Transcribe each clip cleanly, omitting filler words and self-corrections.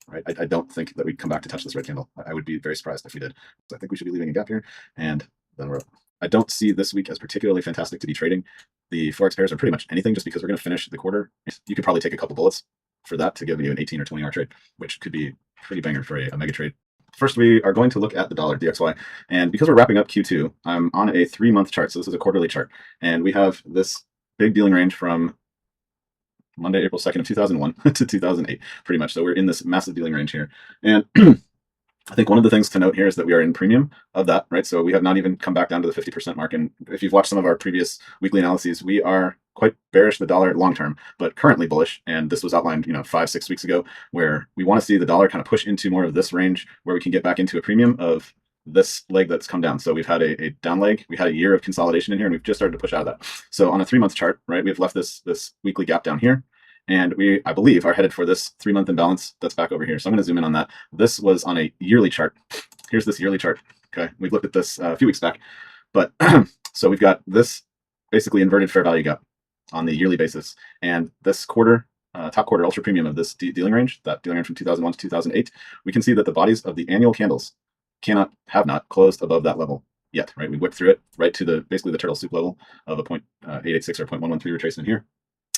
right? I don't think that we'd come back to touch this red candle. I would be very surprised if we did. So I think we should be leaving a gap here, and then we're up. I don't see this week as particularly fantastic to be trading. The Forex pairs are pretty much anything just because we're going to finish the quarter. You could probably take a couple bullets for that to give you an 18 or 20 hour trade, which could be pretty banger for a mega trade. First, we are going to look at the dollar DXY, and because we're wrapping up Q2, I'm on a 3-month chart, so this is a quarterly chart, and we have this big dealing range from Monday, April 2nd of 2001 to 2008, pretty much. So we're in this massive dealing range here, and I think one of the things to note here is that we are in premium of that, right? So we have not even come back down to the 50% mark. And if you've watched some of our previous weekly analyses, we are quite bearish the dollar long term, but currently bullish. And this was outlined, 5-6 weeks ago, where we want to see the dollar kind of push into more of this range where we can get back into a premium of this leg that's come down. So we've had a down leg. We had a year of consolidation in here, and we've just started to push out of that. So on a 3-month chart, right, we've left this weekly gap down here. And we, I believe, are headed for this 3-month imbalance that's back over here. So I'm going to zoom in on that. This was on a yearly chart. Here's this yearly chart. Okay, we've looked at this a few weeks back. But so we've got this basically inverted fair value gap on the yearly basis. And this quarter, top quarter ultra premium of this dealing range, that dealing range from 2001 to 2008, we can see that the bodies of the annual candles have not closed above that level yet, right? We whipped through it right to basically the turtle soup level of a 0.886 or 0.113 retracement here.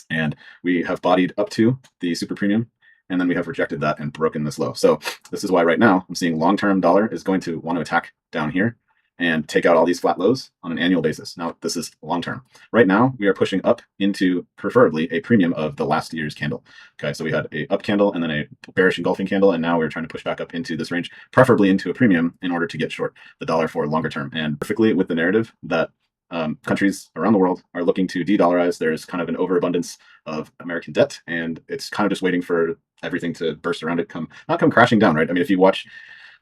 And we have bodied up to the super premium, and then we have rejected that and broken this low. So this is why right now I'm seeing long-term dollar is going to want to attack down here and take out all these flat lows on an annual basis. Now, this is long-term. Right now, we are pushing up into preferably a premium of the last year's candle. Okay, so we had a up candle and then a bearish engulfing candle, and now we're trying to push back up into this range, preferably into a premium in order to get short the dollar for longer term. And perfectly with the narrative that countries around the world are looking to de-dollarize. There's kind of an overabundance of American debt, and it's kind of just waiting for everything to burst around it, not come crashing down, right? I mean, if you watch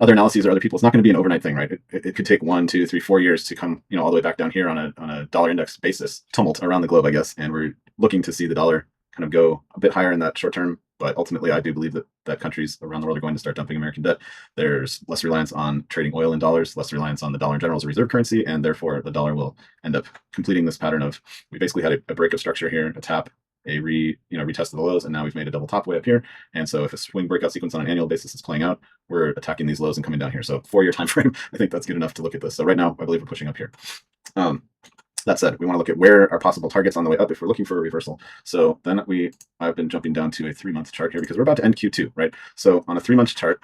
other analyses or other people, it's not going to be an overnight thing, right? It could take 1, 2, 3, 4 years to come, all the way back down here on a dollar index basis, tumult around the globe, I guess. And we're looking to see the dollar kind of go a bit higher in that short term. But ultimately, I do believe that countries around the world are going to start dumping American debt. There's less reliance on trading oil in dollars, less reliance on the dollar in general as a reserve currency, and therefore the dollar will end up completing this pattern of, we basically had a break of structure here, a tap, a retest of the lows, and now we've made a double top way up here. And so if a swing breakout sequence on an annual basis is playing out, we're attacking these lows and coming down here. So 4-year time frame, I think that's good enough to look at this. So right now, I believe we're pushing up here. That said, we want to look at where are possible targets on the way up if we're looking for a reversal. So then I've been jumping down to a 3-month chart here because we're about to end Q2, right? So on a 3-month chart,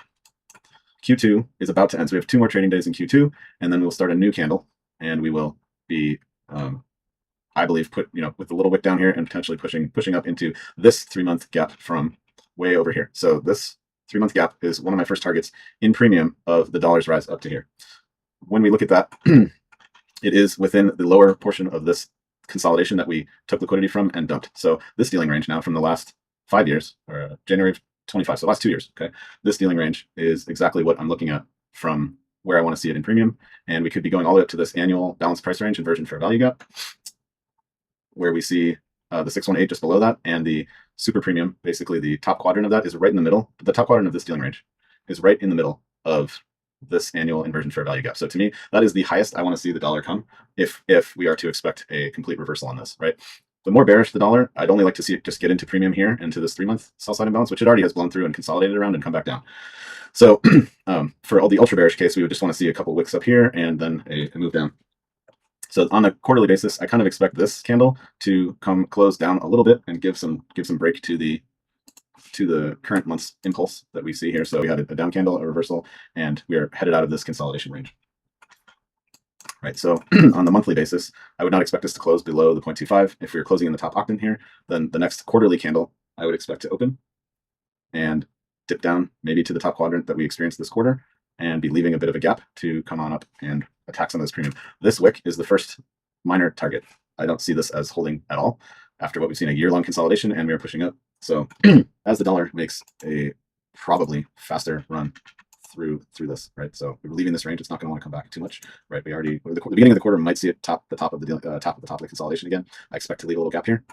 Q2 is about to end. So we have 2 more trading days in Q2, and then we'll start a new candle, and we will be, I believe, with a little wick down here and potentially pushing up into this 3-month gap from way over here. So this 3-month gap is one of my first targets in premium of the dollar's rise up to here. When we look at that, it is within the lower portion of this consolidation that we took liquidity from and dumped. So this dealing range now from the last 5 years, or January of 25, so last 2 years, okay? This dealing range is exactly what I'm looking at from where I want to see it in premium. And we could be going all the way up to this annual balanced price range inversion fair value gap, where we see the 618 just below that, and the super premium, basically the top quadrant of that is right in the middle. The top quadrant of this dealing range is right in the middle of this annual inversion fair value gap. So to me, that is the highest I want to see the dollar come if we are to expect a complete reversal on this, right? The more bearish the dollar, I'd only like to see it just get into premium here, into this 3-month sell side imbalance, which it already has blown through and consolidated around and come back down. So for all the ultra bearish case, we would just want to see a couple wicks up here and then a move down. So on a quarterly basis, I kind of expect this candle to come close down a little bit and give some break to the current month's impulse that we see here. So we had a down candle, a reversal, and we are headed out of this consolidation range. Right, so on the monthly basis, I would not expect us to close below the 0.25. If we were closing in the top octant here, then the next quarterly candle I would expect to open and dip down maybe to the top quadrant that we experienced this quarter and be leaving a bit of a gap to come on up and attack some of this premium. This wick is the first minor target. I don't see this as holding at all after what we've seen, a year-long consolidation, and we are pushing up. So as the dollar makes a probably faster run through this, right? So we're leaving this range. It's not going to want to come back too much, right? The beginning of the quarter might see it top the top of the consolidation again. I expect to leave a little gap here,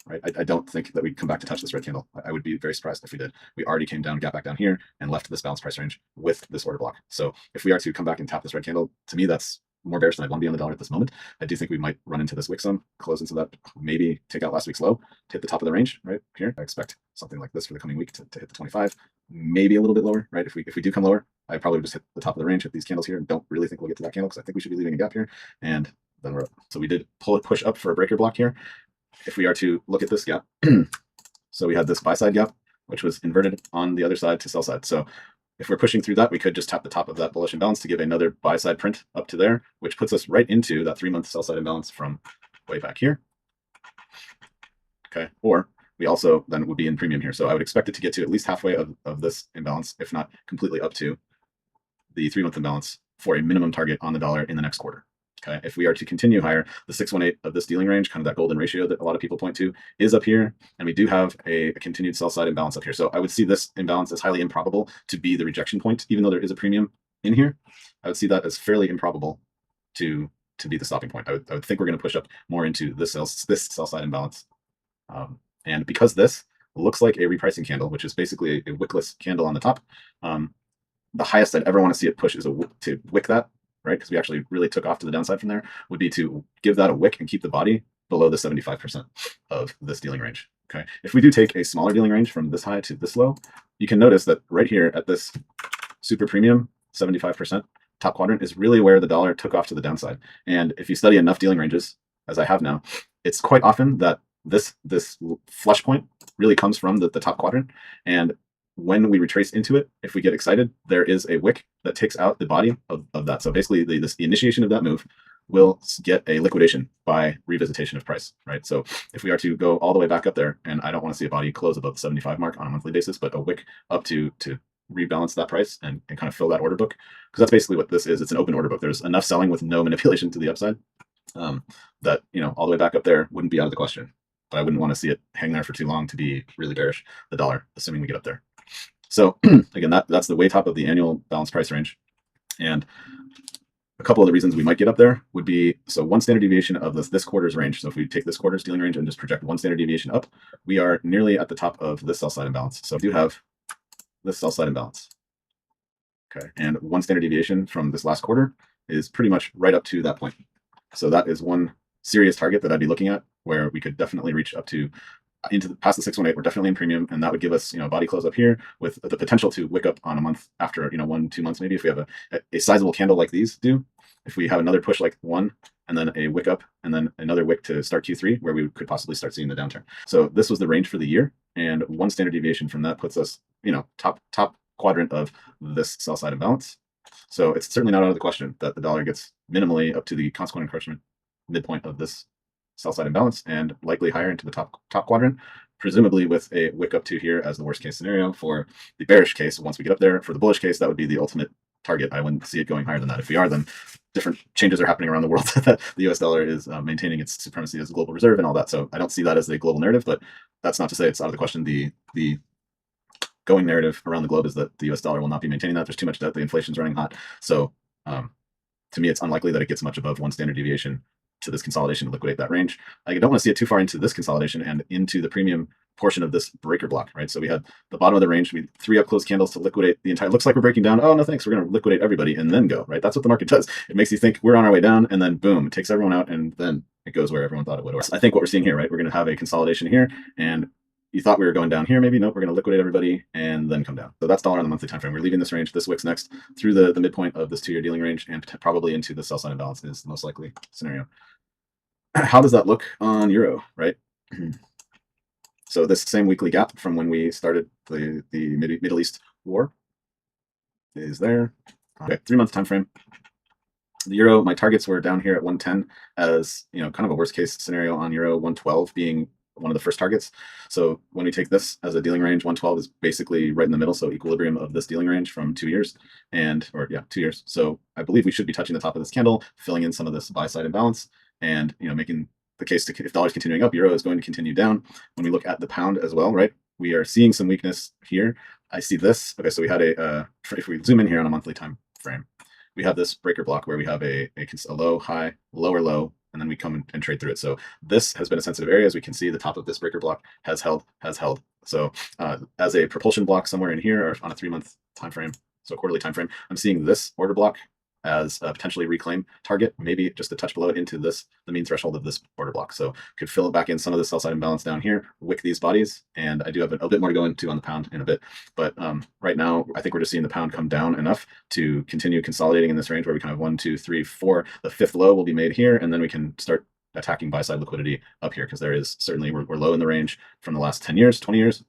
right? I don't think that we come back to touch this red candle. I would be very surprised if we did. We already came down, gap back down here, and left this balanced price range with this order block. So if we are to come back and tap this red candle, to me, that's more bearish than I'd want to be on the dollar at this moment. I do think we might run into this wick zone, close into that, maybe take out last week's low, to hit the top of the range right here. I expect something like this for the coming week to hit the 25, maybe a little bit lower, right? If we do come lower, I probably would just hit the top of the range, hit these candles here, and don't really think we'll get to that candle because I think we should be leaving a gap here, and then we're up. So we did push up for a breaker block here. If we are to look at this gap, so we had this buy side gap, which was inverted on the other side to sell side. So if we're pushing through that, we could just tap the top of that bullish imbalance to give another buy side print up to there, which puts us right into that 3-month sell side imbalance from way back here. Okay, or we also then would be in premium here. So I would expect it to get to at least halfway of this imbalance, if not completely up to the 3-month imbalance for a minimum target on the dollar in the next quarter. Okay, if we are to continue higher, the 618 of this dealing range, kind of that golden ratio that a lot of people point to, is up here, and we do have a continued sell side imbalance up here. So I would see this imbalance as highly improbable to be the rejection point, even though there is a premium in here. I would see that as fairly improbable to be the stopping point. I would think we're going to push up more into this sell side imbalance, and because this looks like a repricing candle, which is basically a wickless candle on the top, the highest I'd ever want to see it push is to wick that, right? Because we actually really took off to the downside from there, would be to give that a wick and keep the body below the 75% of this dealing range. Okay, if we do take a smaller dealing range from this high to this low, you can notice that right here at this super premium 75% top quadrant is really where the dollar took off to the downside. And if you study enough dealing ranges, as I have now, it's quite often that this flush point really comes from the top quadrant. And when we retrace into it, if we get excited, there is a wick that takes out the body of that. So basically the initiation of that move will get a liquidation by revisitation of price, right? So if we are to go all the way back up there, and I don't want to see a body close above the 75 mark on a monthly basis, but a wick up to rebalance that price and kind of fill that order book, because that's basically what this is. It's an open order book. There's enough selling with no manipulation to the upside that, you know, all the way back up there wouldn't be out of the question. But I wouldn't want to see it hang there for too long to be really bearish the dollar, assuming we get up there. So again, that's the way top of the annual balance price range. And a couple of the reasons we might get up there would be, so one standard deviation of this quarter's range. So if we take this quarter's dealing range and just project one standard deviation up, we are nearly at the top of this sell side imbalance. So we do have this sell side imbalance. Okay, and one standard deviation from this last quarter is pretty much right up to that point. So that is one serious target that I'd be looking at, where we could definitely reach up to past the 618. We're definitely in premium, and that would give us, you know, body close up here with the potential to wick up on a month after, you know, 1-2 months maybe, if we have a sizable candle like these do. If we have another push like one, and then a wick up, and then another wick to start Q3, where we could possibly start seeing the downturn. So this was the range for the year, and one standard deviation from that puts us, you know, top quadrant of this sell side imbalance. So it's certainly not out of the question that the dollar gets minimally up to the consequent encroachment midpoint of this sell side imbalance, and likely higher into the top quadrant, presumably with a wick up to here as the worst case scenario for the bearish case. Once we get up there, for the bullish case, that would be the ultimate target. I wouldn't see it going higher than that. If we are, then different changes are happening around the world that the US dollar is maintaining its supremacy as a global reserve and all that. So I don't see that as a global narrative, but that's not to say it's out of the question. The going narrative around the globe is that the US dollar will not be maintaining that. There's too much debt. The inflation's running hot. So to me, it's unlikely that it gets much above one standard deviation to this consolidation to liquidate that range. I don't want to see it too far into this consolidation and into the premium portion of this breaker block, right? So we had the bottom of the range, we 3 up close candles to liquidate the entire, looks like we're breaking down. Oh, no, thanks. We're going to liquidate everybody and then go, right? That's what the market does. It makes you think we're on our way down, and then boom, it takes everyone out, and then it goes where everyone thought it would. I think what we're seeing here, right? We're going to have a consolidation here, and you thought we were going down here, maybe. Nope, we're going to liquidate everybody and then come down. So that's dollar on the monthly time frame. We're leaving this range. This wicks next through the midpoint of this 2-year dealing range, and probably into the sell side imbalance is the most likely scenario. How does that look on euro, right? So this same weekly gap from when we started the Middle East war is there. Okay, 3-month time frame. The euro, my targets were down here at 110 as, you know, kind of a worst case scenario on euro, 112 being one of the first targets. So when we take this as a dealing range, 112 is basically right in the middle, so equilibrium of this dealing range from 2 years, and 2 years. So I believe we should be touching the top of this candle, filling in some of this buy side imbalance, and, you know, making the case to, if dollar's continuing up, euro is going to continue down. When we look at the pound as well, right, we are seeing some weakness here. I see this. Okay, so we had if we zoom in here on a monthly time frame, we have this breaker block where we have a low, high, lower low, and then we come and trade through it. So this has been a sensitive area. As we can see, the top of this breaker block has held. So as a propulsion block somewhere in here, or on a 3-month time frame, so quarterly time frame, I'm seeing this order block as a potentially reclaim target, maybe just a touch below it into this, the mean threshold of this order block. So could fill back in some of the sell side imbalance down here, wick these bodies, and I do have a bit more to go into on the pound in a bit. But right now, I think we're just seeing the pound come down enough to continue consolidating in this range where we kind of 1, 2, 3, 4. The fifth low will be made here, and then we can start attacking buy side liquidity up here, because there is certainly, we're low in the range from the last 10 years, 20 years.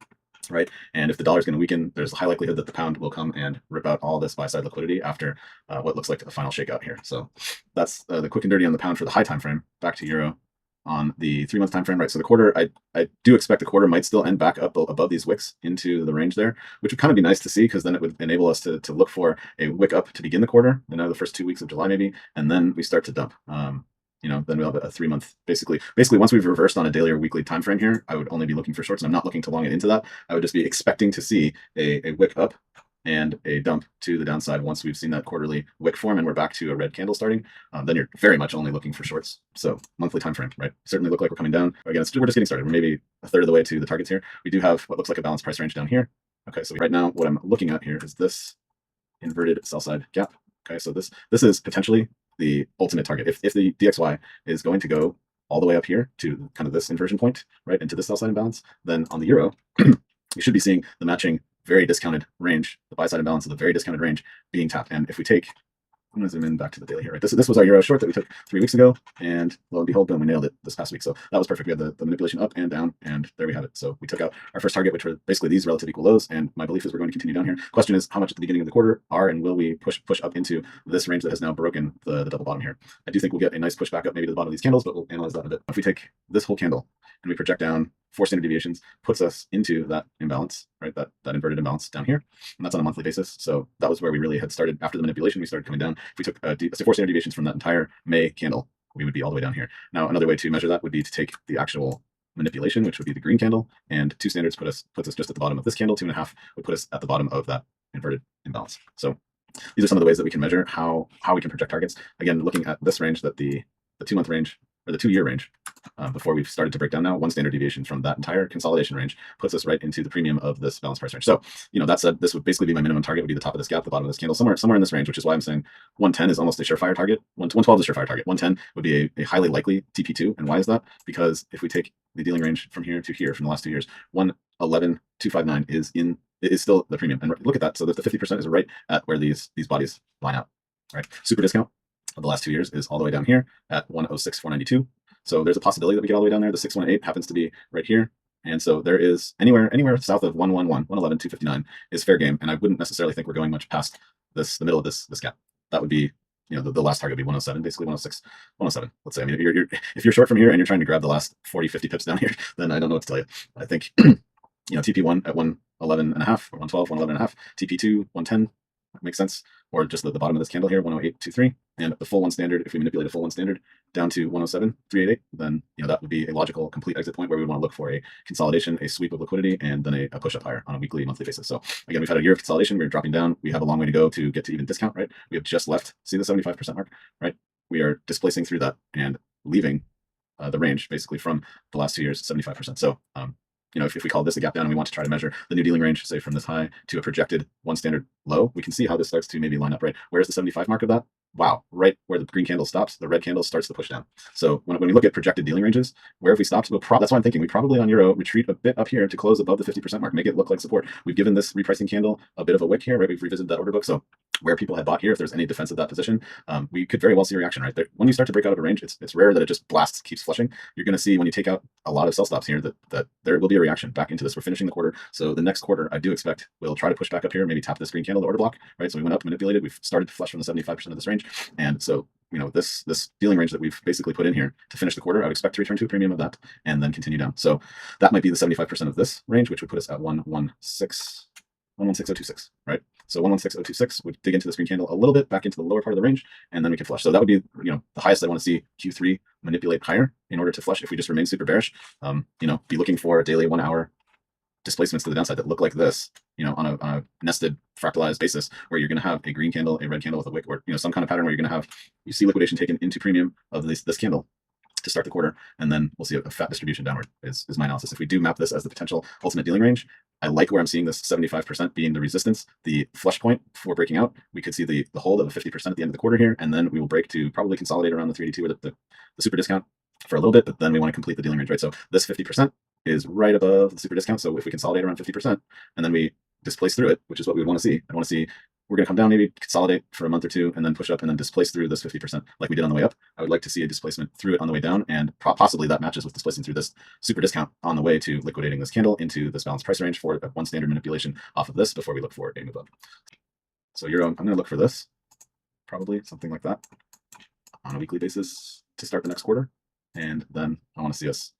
Right, and if the dollar is going to weaken, there's a high likelihood that the pound will come and rip out all this buy side liquidity after what looks like a final shakeout here. So that's the quick and dirty on the pound for the high time frame. Back to euro on the 3-month time frame. Right, so the quarter, I do expect the quarter might still end back up above these wicks into the range there, which would kind of be nice to see, because then it would enable us to look for a wick up to begin the quarter, the first 2 weeks of July maybe, and then we start to dump. Then we'll have a 3-month, basically once we've reversed on a daily or weekly time frame here, I would only be looking for shorts, and I'm not looking to long it into that. I would just be expecting to see a wick up and a dump to the downside once we've seen that quarterly wick form and we're back to a red candle starting. Then you're very much only looking for shorts. So monthly time frame, right? Certainly look like we're coming down. Again, we're just getting started. We're maybe a third of the way to the targets here. We do have what looks like a balanced price range down here. Okay, so right now what I'm looking at here is this inverted sell side gap. Okay, so this is potentially the ultimate target. If the DXY is going to go all the way up here to kind of this inversion point, right, into this sell side imbalance, then on the euro, we should be seeing the matching very discounted range, the buy side imbalance of the very discounted range being tapped. And if we take, I'm going to zoom in back to the daily here. Right, this was our euro short that we took 3 weeks ago, and lo and behold, boom, we nailed it this past week. So that was perfect. We had the manipulation up and down, and there we have it. So we took out our first target, which were basically these relative equal lows, and my belief is we're going to continue down here. Question is how much at the beginning of the quarter are, and will we push up into this range that has now broken the double bottom here? I do think we'll get a nice push back up maybe to the bottom of these candles, but we'll analyze that in a bit. If we take this whole candle and we project down 4 standard deviations, puts us into that imbalance, right? That inverted imbalance down here, and that's on a monthly basis. So that was where we really had started after the manipulation. We started coming down. If we took say 4 standard deviations from that entire May candle, we would be all the way down here. Now, another way to measure that would be to take the actual manipulation, which would be the green candle, and 2 standards puts us just at the bottom of this candle. 2.5 would put us at the bottom of that inverted imbalance. So these are some of the ways that we can measure how we can project targets. Again, looking at this range, that the 2-month range or the 2-year range, before we've started to break down now, 1 standard deviation from that entire consolidation range puts us right into the premium of this balanced price range. So, that said, this would basically be my minimum target, would be the top of this gap, the bottom of this candle, somewhere in this range, which is why I'm saying 110 is almost a surefire target. 112 is a surefire target. 110 would be a highly likely TP2. And why is that? Because if we take the dealing range from here to here from the last 2 years, 111,259 is still the premium. And look at that. So the 50% is right at where these bodies line up, right? Super discount of the last 2 years is all the way down here at 106,492. So there's a possibility that we get all the way down there. The 618 happens to be right here. And so there is anywhere south of 111,259 is fair game. And I wouldn't necessarily think we're going much past the middle of this gap. That would be, the last target would be 107, basically 106, 107. Let's say, I mean, if you're short from here and you're trying to grab the last 40, 50 pips down here, then I don't know what to tell you. I think, TP1 at 111.5 or 112, 111.5, TP2, 110. Makes sense. Or just the bottom of this candle here, 108.23, and the full 1 standard, if we manipulate a full 1 standard down to 107.388, then that would be a logical complete exit point where we would want to look for a consolidation, a sweep of liquidity, and then a push up higher on a weekly, monthly basis. So again, we've had a year of consolidation. We're dropping down. We have a long way to go to get to even discount, right? We have just left, see the 75% mark, right? We are displacing through that and leaving the range basically from the last 2 years, 75%. So if we call this a gap down and we want to try to measure the new dealing range, say from this high to a projected 1 standard low, we can see how this starts to maybe line up, right? Where's the 75 mark of that? Wow, right where the green candle stops, the red candle starts to push down. So when we look at projected dealing ranges, where have we stopped? That's why I'm thinking we probably on euro retreat a bit up here to close above the 50% mark, make it look like support. We've given this repricing candle a bit of a wick here, right? We've revisited that order book. So where people had bought here, if there's any defense of that position, we could very well see a reaction right there. When you start to break out of a range, it's rare that it just blasts, keeps flushing. You're going to see when you take out a lot of sell stops here that there will be a reaction back into this. We're finishing the quarter. So the next quarter, I do expect we'll try to push back up here, maybe tap this green candle, the order block, right? So we went up, manipulated, we've started to flush from the 75% of this range. And so, this dealing range that we've basically put in here to finish the quarter, I would expect to return to a premium of that and then continue down. So that might be the 75% of this range, which would put us at 116,026, right? So 116,026 would dig into this green candle a little bit back into the lower part of the range, and then we can flush. So that would be, the highest I want to see Q3 manipulate higher in order to flush. If we just remain super bearish, be looking for a daily 1 hour displacements to the downside that look like this, on a nested fractalized basis, where you're going to have a green candle, a red candle with a wick, or some kind of pattern where you're going to you see liquidation taken into premium of this candle to start the quarter, and then we'll see a fat distribution downward is my analysis. If we do map this as the potential ultimate dealing range, I like where I'm seeing this 75% being the resistance, the flush point for breaking out. We could see the hold of 50% at the end of the quarter here, and then we will break to probably consolidate around the 382 or the super discount for a little bit, but then we want to complete the dealing range, right? So this 50% is right above the super discount. So if we consolidate around 50% and then we displace through it, which is what we would want to see, I want to see we're going to come down, maybe consolidate for a month or two, and then push up and then displace through this 50% like we did on the way up. I would like to see a displacement through it on the way down, and possibly that matches with displacing through this super discount on the way to liquidating this candle into this balanced price range for one standard manipulation off of this before we look for a move up. So Euro, I'm going to look for this, probably something like that on a weekly basis to start the next quarter. And then I want to see us,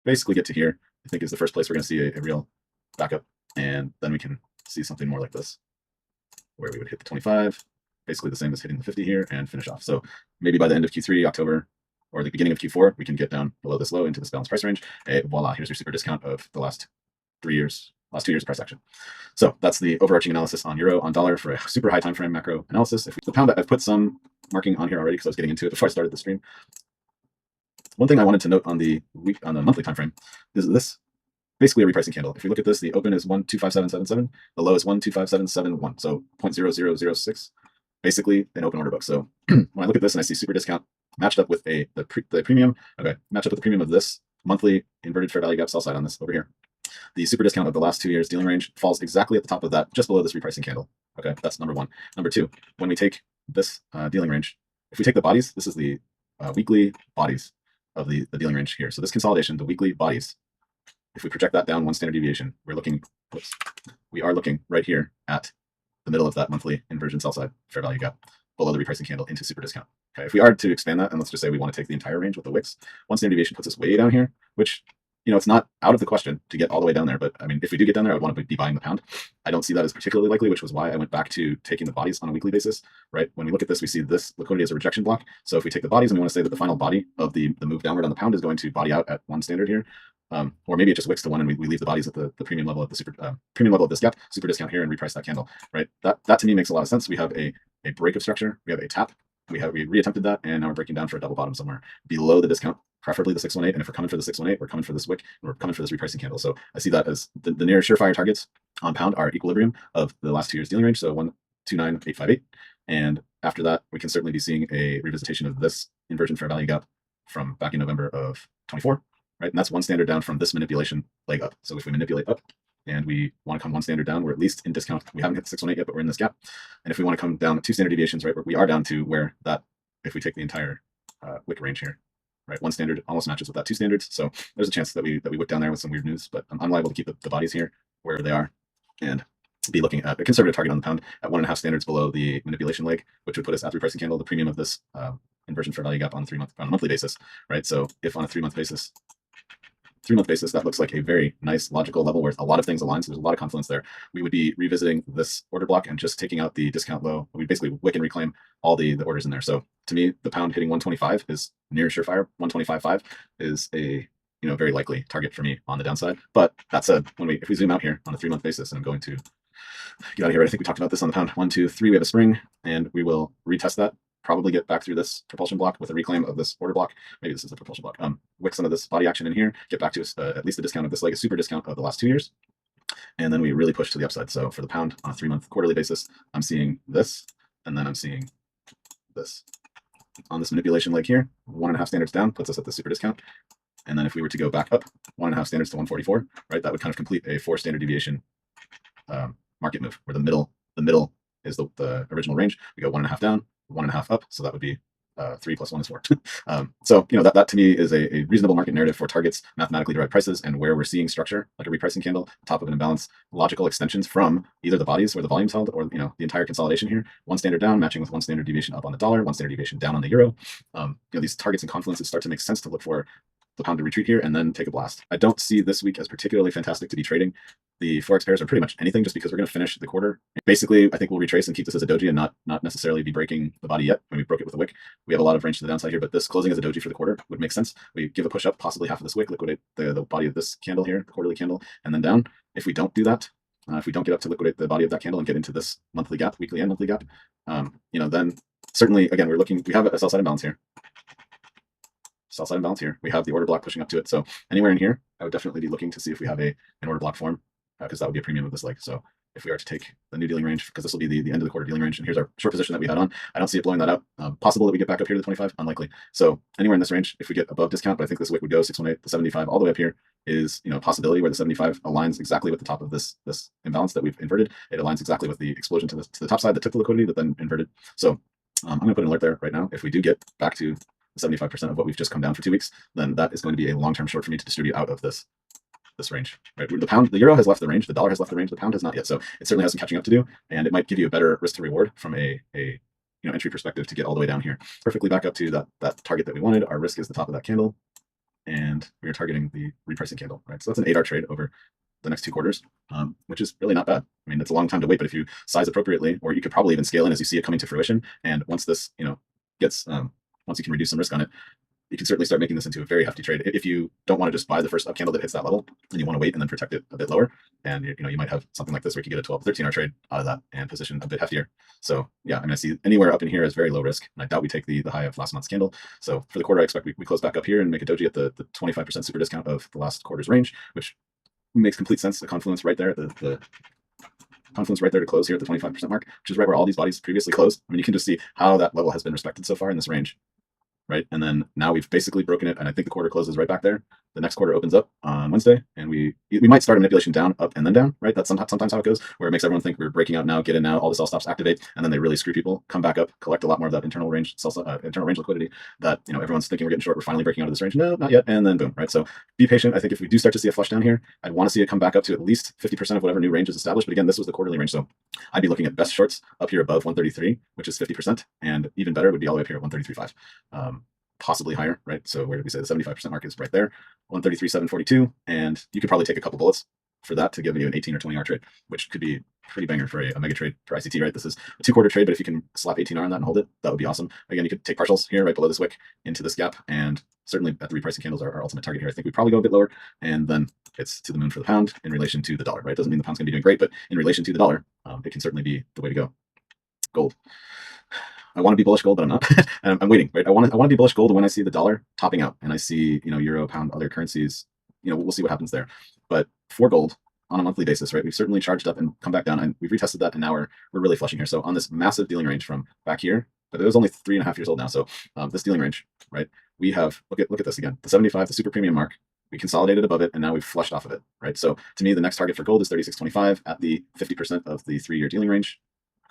basically get to here. I think is the first place we're going to see a real backup. And then we can see something more like this, where we would hit the 25, basically the same as hitting the 50 here, and finish off. So maybe by the end of Q3, October, or the beginning of Q4, we can get down below this low into this balanced price range. Voila, here's your super discount of the last 2 years price action. So that's the overarching analysis on euro, on dollar for a super high time frame macro analysis. If the pound, I've put some marking on here already because I was getting into it before I started the stream. One thing I wanted to note on the monthly time frame is this basically a repricing candle. If we look at this, the open is 125.777, the low is 125.771, so 0.0006, basically an open order book. So when I look at this and I see super discount matched up with the premium, matched up with the premium of this monthly inverted fair value gap sell side on this over here. The super discount of the last 2 years dealing range falls exactly at the top of that, just below this repricing candle. Okay, that's number one. Number two, when we take this dealing range, if we take the bodies, this is the weekly bodies of the dealing range here. So this consolidation, the weekly bodies, if we project that down 1 standard deviation, we are looking right here at the middle of that monthly inversion sell side fair value gap below the repricing candle into super discount. Okay, if we are to expand that, and let's just say we want to take the entire range with the wicks, 1 standard deviation puts us way down here, which it's not out of the question to get all the way down there. But I mean, if we do get down there, I would want to be buying the pound. I don't see that as particularly likely, which was why I went back to taking the bodies on a weekly basis, right? When we look at this, we see this liquidity as a rejection block. So if we take the bodies and we want to say that the final body of the move downward on the pound is going to body out at 1 standard here, or maybe it just wicks to 1 and we leave the bodies at the premium level of the premium level of this gap, super discount here, and reprice that candle, right? That to me makes a lot of sense. We have a break of structure, we have a tap, we reattempted that, and now we're breaking down for a double bottom somewhere below the discount, preferably the 618. And if we're coming for the 618, we're coming for this wick, and we're coming for this repricing candle. So I see that as the near surefire targets on pound are equilibrium of the last 2 years dealing range, so 129.858. And after that, we can certainly be seeing a revisitation of this inversion fair value gap from back in November of 24, right? And that's 1 standard down from this manipulation leg up. So if we manipulate up and we want to come 1 standard down, we're at least in discount. We haven't hit the 618 yet, but we're in this gap. And if we want to come down 2 standard deviations, right, we are down to where that, if we take the entire wick range here, right, 1 standard almost matches with that 2 standards. So there's a chance that we wick down there with some weird news, but I'm liable to keep the bodies here where they are and be looking at a conservative target on the pound at 1.5 standards below the manipulation leg, which would put us at the repricing candle, the premium of this inversion fair value gap on a monthly basis, right? So if on a 3-month basis, that looks like a very nice logical level where a lot of things align. So there's a lot of confluence there. We would be revisiting this order block and just taking out the discount low. We basically wick and reclaim all the orders in there. So to me, the pound hitting 125 is near surefire. 125.5 is a very likely target for me on the downside. But that said, if we zoom out here on a 3-month basis, and I'm going to get out of here, I think we talked about this on the pound. 1, 2, 3, we have a spring, and we will retest that. Probably get back through this propulsion block with a reclaim of this order block. Maybe this is the propulsion block. Wick some of this body action in here, get back to at least the discount of this leg, a super discount of the last 2 years. And then we really push to the upside. So for the pound on a 3-month quarterly basis, I'm seeing this, and then I'm seeing this. On this manipulation leg here, 1.5 standards down puts us at the super discount. And then if we were to go back up 1.5 standards to 144, right, that would kind of complete a 4 standard deviation market move, where the middle is the original range. We go 1.5 down, 1.5 up, so that would be 3 plus 1 is 4. So that to me is a reasonable market narrative for targets, mathematically derived prices, and where we're seeing structure like a repricing candle, top of an imbalance, logical extensions from either the bodies where the volume's held, or the entire consolidation here. 1 standard down matching with 1 standard deviation up on the dollar, 1 standard deviation down on the euro. These targets and confluences start to make sense to look for the pound to retreat here and then take a blast. I don't see this week as particularly fantastic to be trading. The Forex pairs are pretty much anything, just because we're going to finish the quarter. Basically, I think we'll retrace and keep this as a doji and not necessarily be breaking the body yet. When we broke it with a wick, we have a lot of range to the downside here, but this closing as a doji for the quarter would make sense. We give a push up, possibly half of this wick, liquidate the body of this candle here, the quarterly candle, and then down. If we don't do that, if we don't get up to liquidate the body of that candle and get into this monthly gap, weekly and monthly gap, then certainly, again, we have a sell side imbalance here. Sell side imbalance here. We have the order block pushing up to it. So anywhere in here, I would definitely be looking to see if we have an order block form because that would be a premium of this leg. So if we are to take the new dealing range, because this will be the end of the quarter dealing range, and here's our short position that we had on, I don't see it blowing that out. Possible that we get back up here to the 25, unlikely. So anywhere in this range, if we get above discount, but I think this wick would go 618 to 75 all the way up here is, a possibility where the 75 aligns exactly with the top of this imbalance that we've inverted. It aligns exactly with the explosion to the top side that took the liquidity that then inverted. So I'm going to put an alert there right now. If we do get back to 75% of what we've just come down for 2 weeks, then that is going to be a long-term short for me to distribute out of this range. Right? The euro has left the range, the dollar has left the range, the pound has not yet. So it certainly has some catching up to do, and it might give you a better risk to reward from a entry perspective to get all the way down here, perfectly back up to that target that we wanted. Our risk is the top of that candle, and we are targeting the repricing candle. Right, so that's an 8-hour trade over the next 2 quarters, which is really not bad. I mean, it's a long time to wait, but if you size appropriately, or you could probably even scale in as you see it coming to fruition, and once this gets once you can reduce some risk on it, you can certainly start making this into a very hefty trade. If you don't want to just buy the first up candle that hits that level, and you want to wait and then protect it a bit lower, and you might have something like this where you can get a 12, 13-hour trade out of that and position a bit heftier. So yeah, I mean, I see anywhere up in here is very low risk, and I doubt we take the high of last month's candle. So for the quarter, I expect we close back up here and make a doji at the 25% super discount of the last quarter's range, which makes complete sense. The confluence right there, the confluence right there to close here at the 25% mark, which is right where all these bodies previously closed. I mean, you can just see how that level has been respected so far in this range. Right, and then now we've basically broken it, and I think the quarter closes right back there. The next quarter opens up on Wednesday, and we might start a manipulation down, up, and then down. Right, that's sometimes how it goes, where it makes everyone think we're breaking out now, get in now, all the sell stops activate, and then they really screw people, come back up, collect a lot more of that internal range liquidity that everyone's thinking we're getting short, we're finally breaking out of this range. No, not yet, and then boom. Right, so be patient. I think if we do start to see a flush down here, I'd want to see it come back up to at least 50% of whatever new range is established. But again, this was the quarterly range, so I'd be looking at best shorts up here above 133, which is 50%, and even better would be all the way up here at 133.5. Possibly higher, right? So where did we say the 75% mark is? Right there, 133.742, and you could probably take a couple bullets for that to give you an 18 or 20-hour trade, which could be pretty banger for a mega trade for ICT, right? This is a 2-quarter trade, but if you can slap 18R on that and hold it, that would be awesome. Again, you could take partials here right below this wick into this gap, and certainly at the repricing candles, our ultimate target here. I think we probably go a bit lower, and then it's to the moon for the pound in relation to the dollar, right? Doesn't mean the pound's going to be doing great, but in relation to the dollar, it can certainly be the way to go. Gold. I want to be bullish gold, but I'm not. I'm waiting, right? I want to be bullish gold when I see the dollar topping out and I see, euro, pound, other currencies, we'll see what happens there. But for gold on a monthly basis, right, we've certainly charged up and come back down, and we've retested that, and now we're really flushing here. So on this massive dealing range from back here, but it was only 3.5 years old now. So this dealing range, right, we have, look at this again, the 75, the super premium mark, we consolidated above it, and now we've flushed off of it, right? So to me, the next target for gold is 36.25 at the 50% of the 3-year dealing range.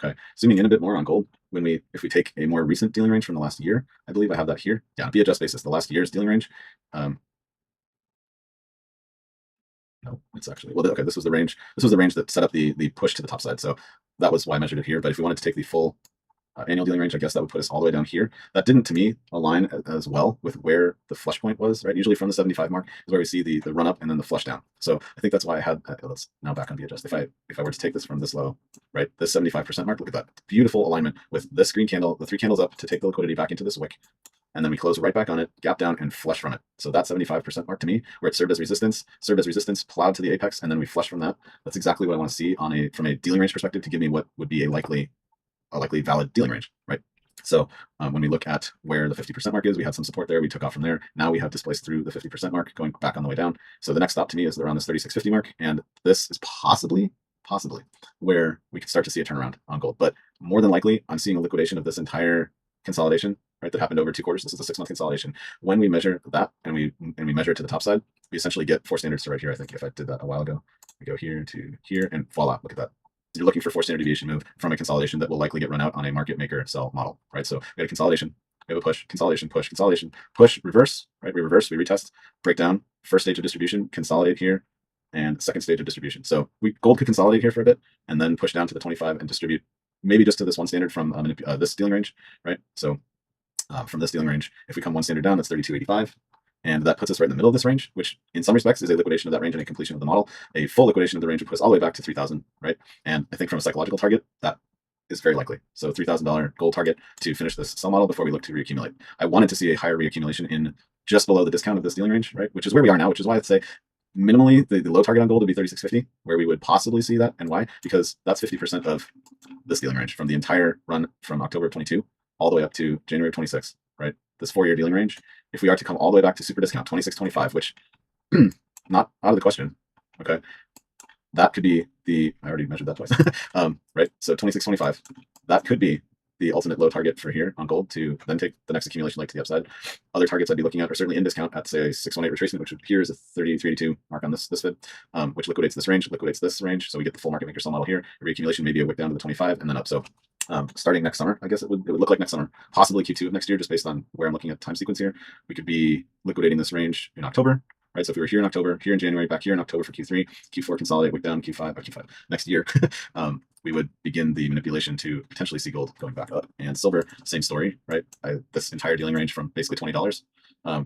Okay, zooming in a bit more on gold, if we take a more recent dealing range from the last year, I believe I have that here. Yeah, be adjust basis, the last year's dealing range. No, it's actually, well, okay, this was the range. This was the range that set up the push to the top side. So that was why I measured it here. But if we wanted to take the full annual dealing range, I guess that would put us all the way down here. That didn't, to me, align as well with where the flush point was, right? Usually from the 75 mark is where we see the run up and then the flush down. So I think that's why I had, let's now back on the adjust. If I were to take this from this low, right, this 75% mark, look at that beautiful alignment with this green candle, the 3 candles up to take the liquidity back into this wick. And then we close right back on it, gap down, and flush from it. So that 75% mark to me, where it served as resistance, plowed to the apex, and then we flush from that. That's exactly what I want to see from a dealing range perspective to give me what would be a likely valid dealing range, right? So when we look at where the 50% mark is, we had some support there. We took off from there. Now we have displaced through the 50% mark, going back on the way down. So the next stop to me is around this 36.50 mark, and this is possibly where we could start to see a turnaround on gold. But more than likely, I'm seeing a liquidation of this entire consolidation, right, that happened over 2 quarters. This is a 6-month consolidation. When we measure that and we measure it to the top side, we essentially get 4 standards to right here. I think if I did that a while ago, we go here to here, and voila, look at that. You're looking for 4 standard deviation move from a consolidation that will likely get run out on a market maker sell model, right? So we had a consolidation, we have a push, consolidation, push, consolidation, push, reverse, right? We reverse, we retest, break down, first stage of distribution, consolidate here, and second stage of distribution. So gold could consolidate here for a bit and then push down to the 25 and distribute maybe just to this 1 standard from this dealing range, right? So from this dealing range, if we come 1 standard down, that's 32.85. And that puts us right in the middle of this range, which in some respects is a liquidation of that range and a completion of the model. A full liquidation of the range would put us all the way back to 3,000, right? And I think from a psychological target, that is very likely. So $3,000 gold target to finish this sell model before we look to reaccumulate. I wanted to see a higher reaccumulation in just below the discount of this dealing range, right? Which is where we are now, which is why I'd say minimally the low target on gold would be 36.50, where we would possibly see that. And why? Because that's 50% of this dealing range from the entire run from October of 22 all the way up to January of 26, right? This 4-year dealing range. If we are to come all the way back to super discount 26.25, which not out of the question, okay, that could be the, I already measured that twice, right? So 26.25, that could be the ultimate low target for here on gold to then take the next accumulation leg to the upside. Other targets I'd be looking at are certainly in discount at say 618 retracement, which here is a 33.82 mark on this fib, which liquidates this range, liquidates this range. So we get the full market maker sell model here. Reaccumulation maybe a wick down to the 25 and then up. So starting next summer, I guess it would look like next summer, possibly Q2 of next year, just based on where I'm looking at time sequence here. We could be liquidating this range in October, right? So if we were here in October, here in January, back here in October for Q3, Q4 consolidate, wick down, Q5 next year, we would begin the manipulation to potentially see gold going back up. And silver, same story, right? This entire dealing range from basically $20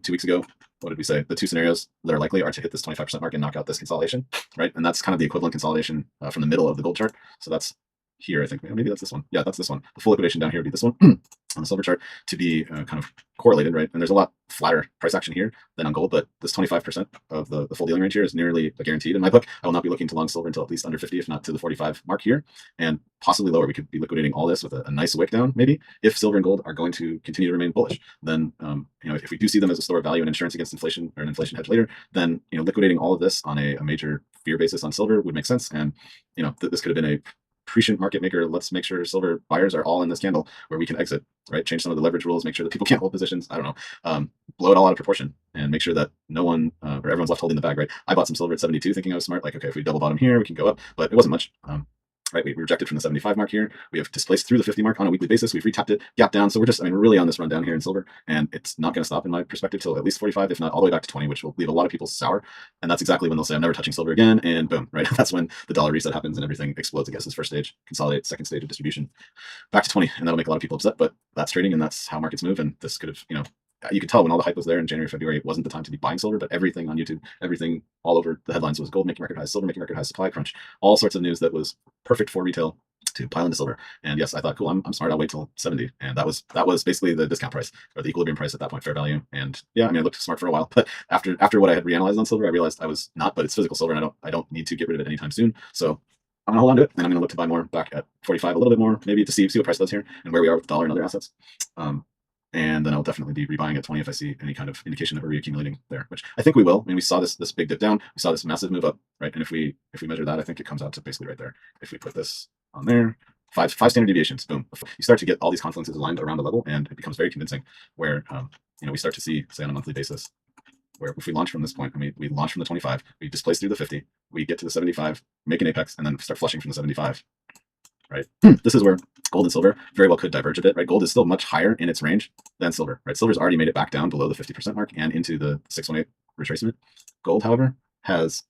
2 weeks ago. What did we say? The two scenarios that are likely are to hit this 25% mark and knock out this consolidation, right? And that's kind of the equivalent consolidation from the middle of the gold chart. So that's here, I think maybe that's this one. Yeah, that's this one. The full liquidation down here would be this one on the silver chart to be kind of correlated, right? And there's a lot flatter price action here than on gold, but this 25% of the full dealing range here is nearly guaranteed in my book. I will not be looking to long silver until at least under 50, if not to the 45 mark here, and possibly lower. We could be liquidating all this with a nice wick down, maybe. If silver and gold are going to continue to remain bullish, then if we do see them as a store of value and insurance against inflation or an inflation hedge later, then liquidating all of this on a major fear basis on silver would make sense. And this could have been a prescient market maker. Let's make sure silver buyers are all in this candle where we can exit, right? Change some of the leverage rules, make sure that people can't hold positions. I don't know, blow it all out of proportion and make sure that no one or everyone's left holding the bag, right? I bought some silver at 72 thinking I was smart, like, okay, if we double bottom here, we can go up, but it wasn't much. Right, we rejected from the 75 mark here. We have displaced through the 50 mark on a weekly basis. We've retapped it, gap down. So we're just, we're really on this run down here in silver, and it's not going to stop in my perspective till at least 45, if not all the way back to 20, which will leave a lot of people sour. And that's exactly when they'll say, I'm never touching silver again. And boom, right? That's when the dollar reset happens and everything explodes. I guess this first stage, consolidate, second stage of distribution, back to 20, and that'll make a lot of people upset. But that's trading, and that's how markets move. And this could have, you could tell when all the hype was there in January, February, it wasn't the time to be buying silver, but everything on YouTube, everything all over the headlines was gold making record highs, silver making record highs, supply crunch, all sorts of news that was perfect for retail to pile into silver. And yes, I thought, cool, I'm smart, I'll wait till 70. And that was basically the discount price or the equilibrium price at that point, fair value. And yeah, I looked smart for a while, but after what I had reanalyzed on silver, I realized I was not, but it's physical silver and I don't need to get rid of it anytime soon. So I'm gonna hold on to it, and I'm gonna look to buy more back at 45, a little bit more, maybe to see what price does here and where we are with the dollar and other assets. And then I'll definitely be rebuying at 20 if I see any kind of indication that we're reaccumulating there, which I think we will. We saw this big dip down, we saw this massive move up, right? And if we measure that, I think it comes out to basically right there. If we put this on there, five standard deviations, boom. You start to get all these confluences aligned around a level, and it becomes very convincing where we start to see, say on a monthly basis, where if we launch from this point, we launch from the 25, we displace through the 50, we get to the 75, make an apex, and then start flushing from the 75. Right. This is where gold and silver very well could diverge a bit, right? Gold is still much higher in its range than silver, right? Silver's already made it back down below the 50% mark and into the 618 retracement. Gold, however, has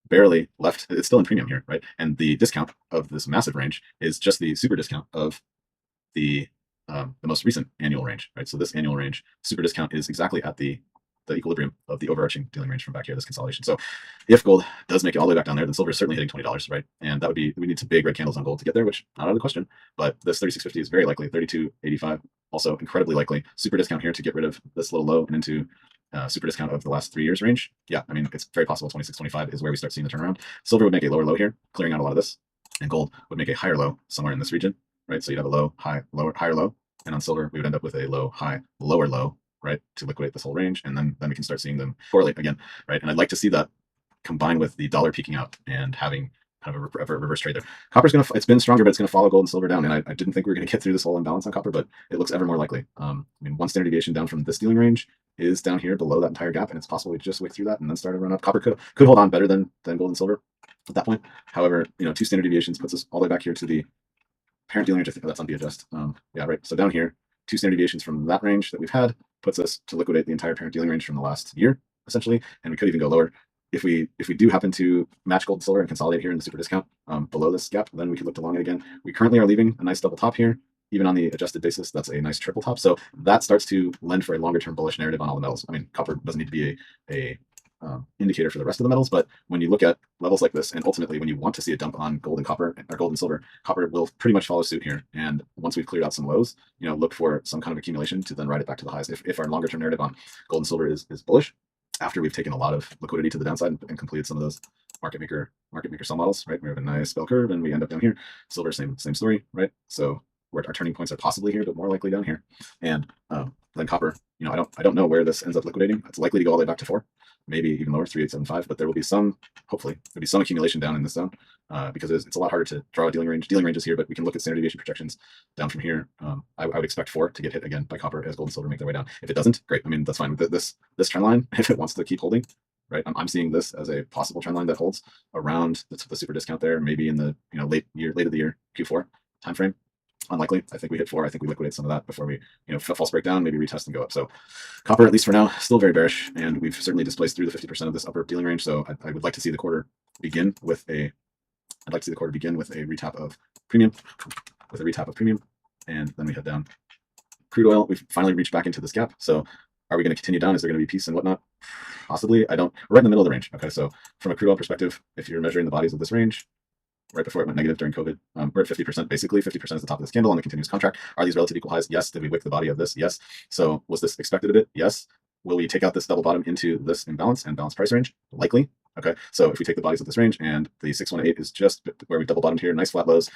barely left. It's still in premium here, right? And the discount of this massive range is just the super discount of the most recent annual range, right? So this annual range, super discount, is exactly at the equilibrium of the overarching dealing range from back here, this consolidation. So if gold does make it all the way back down there, then silver is certainly hitting $20, right? And that would be, we need some big red candles on gold to get there, which not out of the question, but this 36.50 is very likely, 32.85 also incredibly likely. Super discount here to get rid of this little low and into super discount of the last 3 years range. Yeah, it's very possible 26.25 is where we start seeing the turnaround. Silver would make a lower low here, clearing out a lot of this, and gold would make a higher low somewhere in this region, right? So you'd have a low, high, lower, higher low, and on silver we would end up with a low, high, lower low, right, to liquidate this whole range, and then we can start seeing them correlate again, right? And I'd like to see that combined with the dollar peaking out and having kind of a reverse trade there. Copper's it's been stronger, but it's going to follow gold and silver down, and I didn't think we were going to get through this whole imbalance on copper, but it looks ever more likely. One standard deviation down from this dealing range is down here below that entire gap, and it's possible we just wick through that and then start to run up. Copper could hold on better than gold and silver at that point. However, 2 standard deviations puts us all the way back here to the parent dealing range. I think that's on BTCUSD. Yeah, right. So down here, 2 standard deviations from that range that we've had puts us to liquidate the entire parent dealing range from the last year, essentially, and we could even go lower. If we do happen to match gold and silver and consolidate here in the super discount below this gap, then we could look to long it again. We currently are leaving a nice double top here. Even on the adjusted basis, that's a nice triple top. So that starts to lend for a longer term bullish narrative on all the metals. Copper doesn't need to be a indicator for the rest of the metals, but when you look at levels like this, and ultimately when you want to see a dump on gold and copper, or gold and silver, copper will pretty much follow suit here. And once we've cleared out some lows, look for some kind of accumulation to then ride it back to the highs. If our longer term narrative on gold and silver is bullish, after we've taken a lot of liquidity to the downside and completed some of those market maker sell models, right? We have a nice bell curve and we end up down here. Silver, same story, right? So where our turning points are possibly here, but more likely down here. And then copper, I don't know where this ends up liquidating. It's likely to go all the way back to 4. maybe even lower, 3875, but there will be some, hopefully, there'll be some accumulation down in this zone because it's a lot harder to draw a dealing range. Dealing ranges here, but we can look at standard deviation projections down from here. I would expect 4 to get hit again by copper as gold and silver make their way down. If it doesn't, great. I mean, that's fine. This trend line, if it wants to keep holding, right? I'm seeing this as a possible trend line that holds around the super discount there, maybe in the late of the year Q4 timeframe. Unlikely. I think we hit 4. I think we liquidate some of that before we false break down, maybe retest and go up. So copper, at least for now, still very bearish, and we've certainly displaced through the 50% of this upper dealing range. So I would like to see the quarter begin with a retap of premium, and then we head down. Crude oil, we've finally reached back into this gap. So are we going to continue down? Is there going to be peace and whatnot? Possibly. We're right in the middle of the range. Okay, so from a crude oil perspective, if you're measuring the bodies of this range, right before it went negative during COVID, we're at 50%, basically. 50% is the top of this candle on the continuous contract. Are these relative equal highs? Yes. Did we wick the body of this? Yes. So was this expected a bit? Yes. Will we take out this double bottom into this imbalance and balance price range? Likely. Okay, so if we take the bodies of this range and the 618 is just where we double bottomed here, nice flat lows.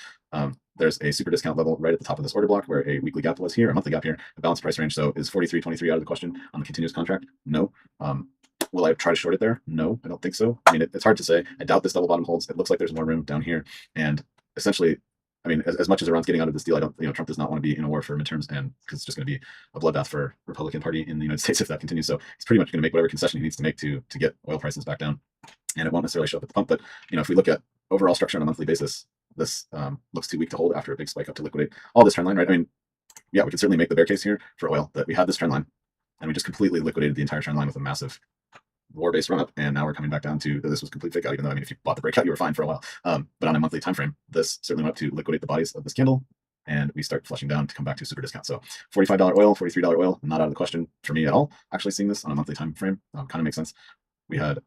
There's a super discount level right at the top of this order block where a weekly gap was here, a monthly gap here, a balance price range. So is 43.23 out of the question on the continuous contract? No. Will I try to short it there? No, I don't think so. I mean, it's hard to say. I doubt this double bottom holds. It looks like there's more room down here. And essentially, I mean, as much as Iran's getting out of this deal, I don't, Trump does not want to be in a war for midterms, and because it's just going to be a bloodbath for Republican Party in the United States if that continues. So he's pretty much going to make whatever concession he needs to make to get oil prices back down. And it won't necessarily show up at the pump, but if we look at overall structure on a monthly basis, this looks too weak to hold after a big spike up to liquidate all this trend line, right? I mean, yeah, we can certainly make the bear case here for oil that we had this trend line and we just completely liquidated the entire trend line with a massive war-based run up, and now we're coming back down to this was complete fake out. Even though, I mean, if you bought the breakout, you were fine for a while. But on a monthly time frame, this certainly went up to liquidate the bodies of this candle, and we start flushing down to come back to super discount. So $45 oil, $43 oil, not out of the question for me at all. Actually, seeing this on a monthly time frame kind of makes sense. We had,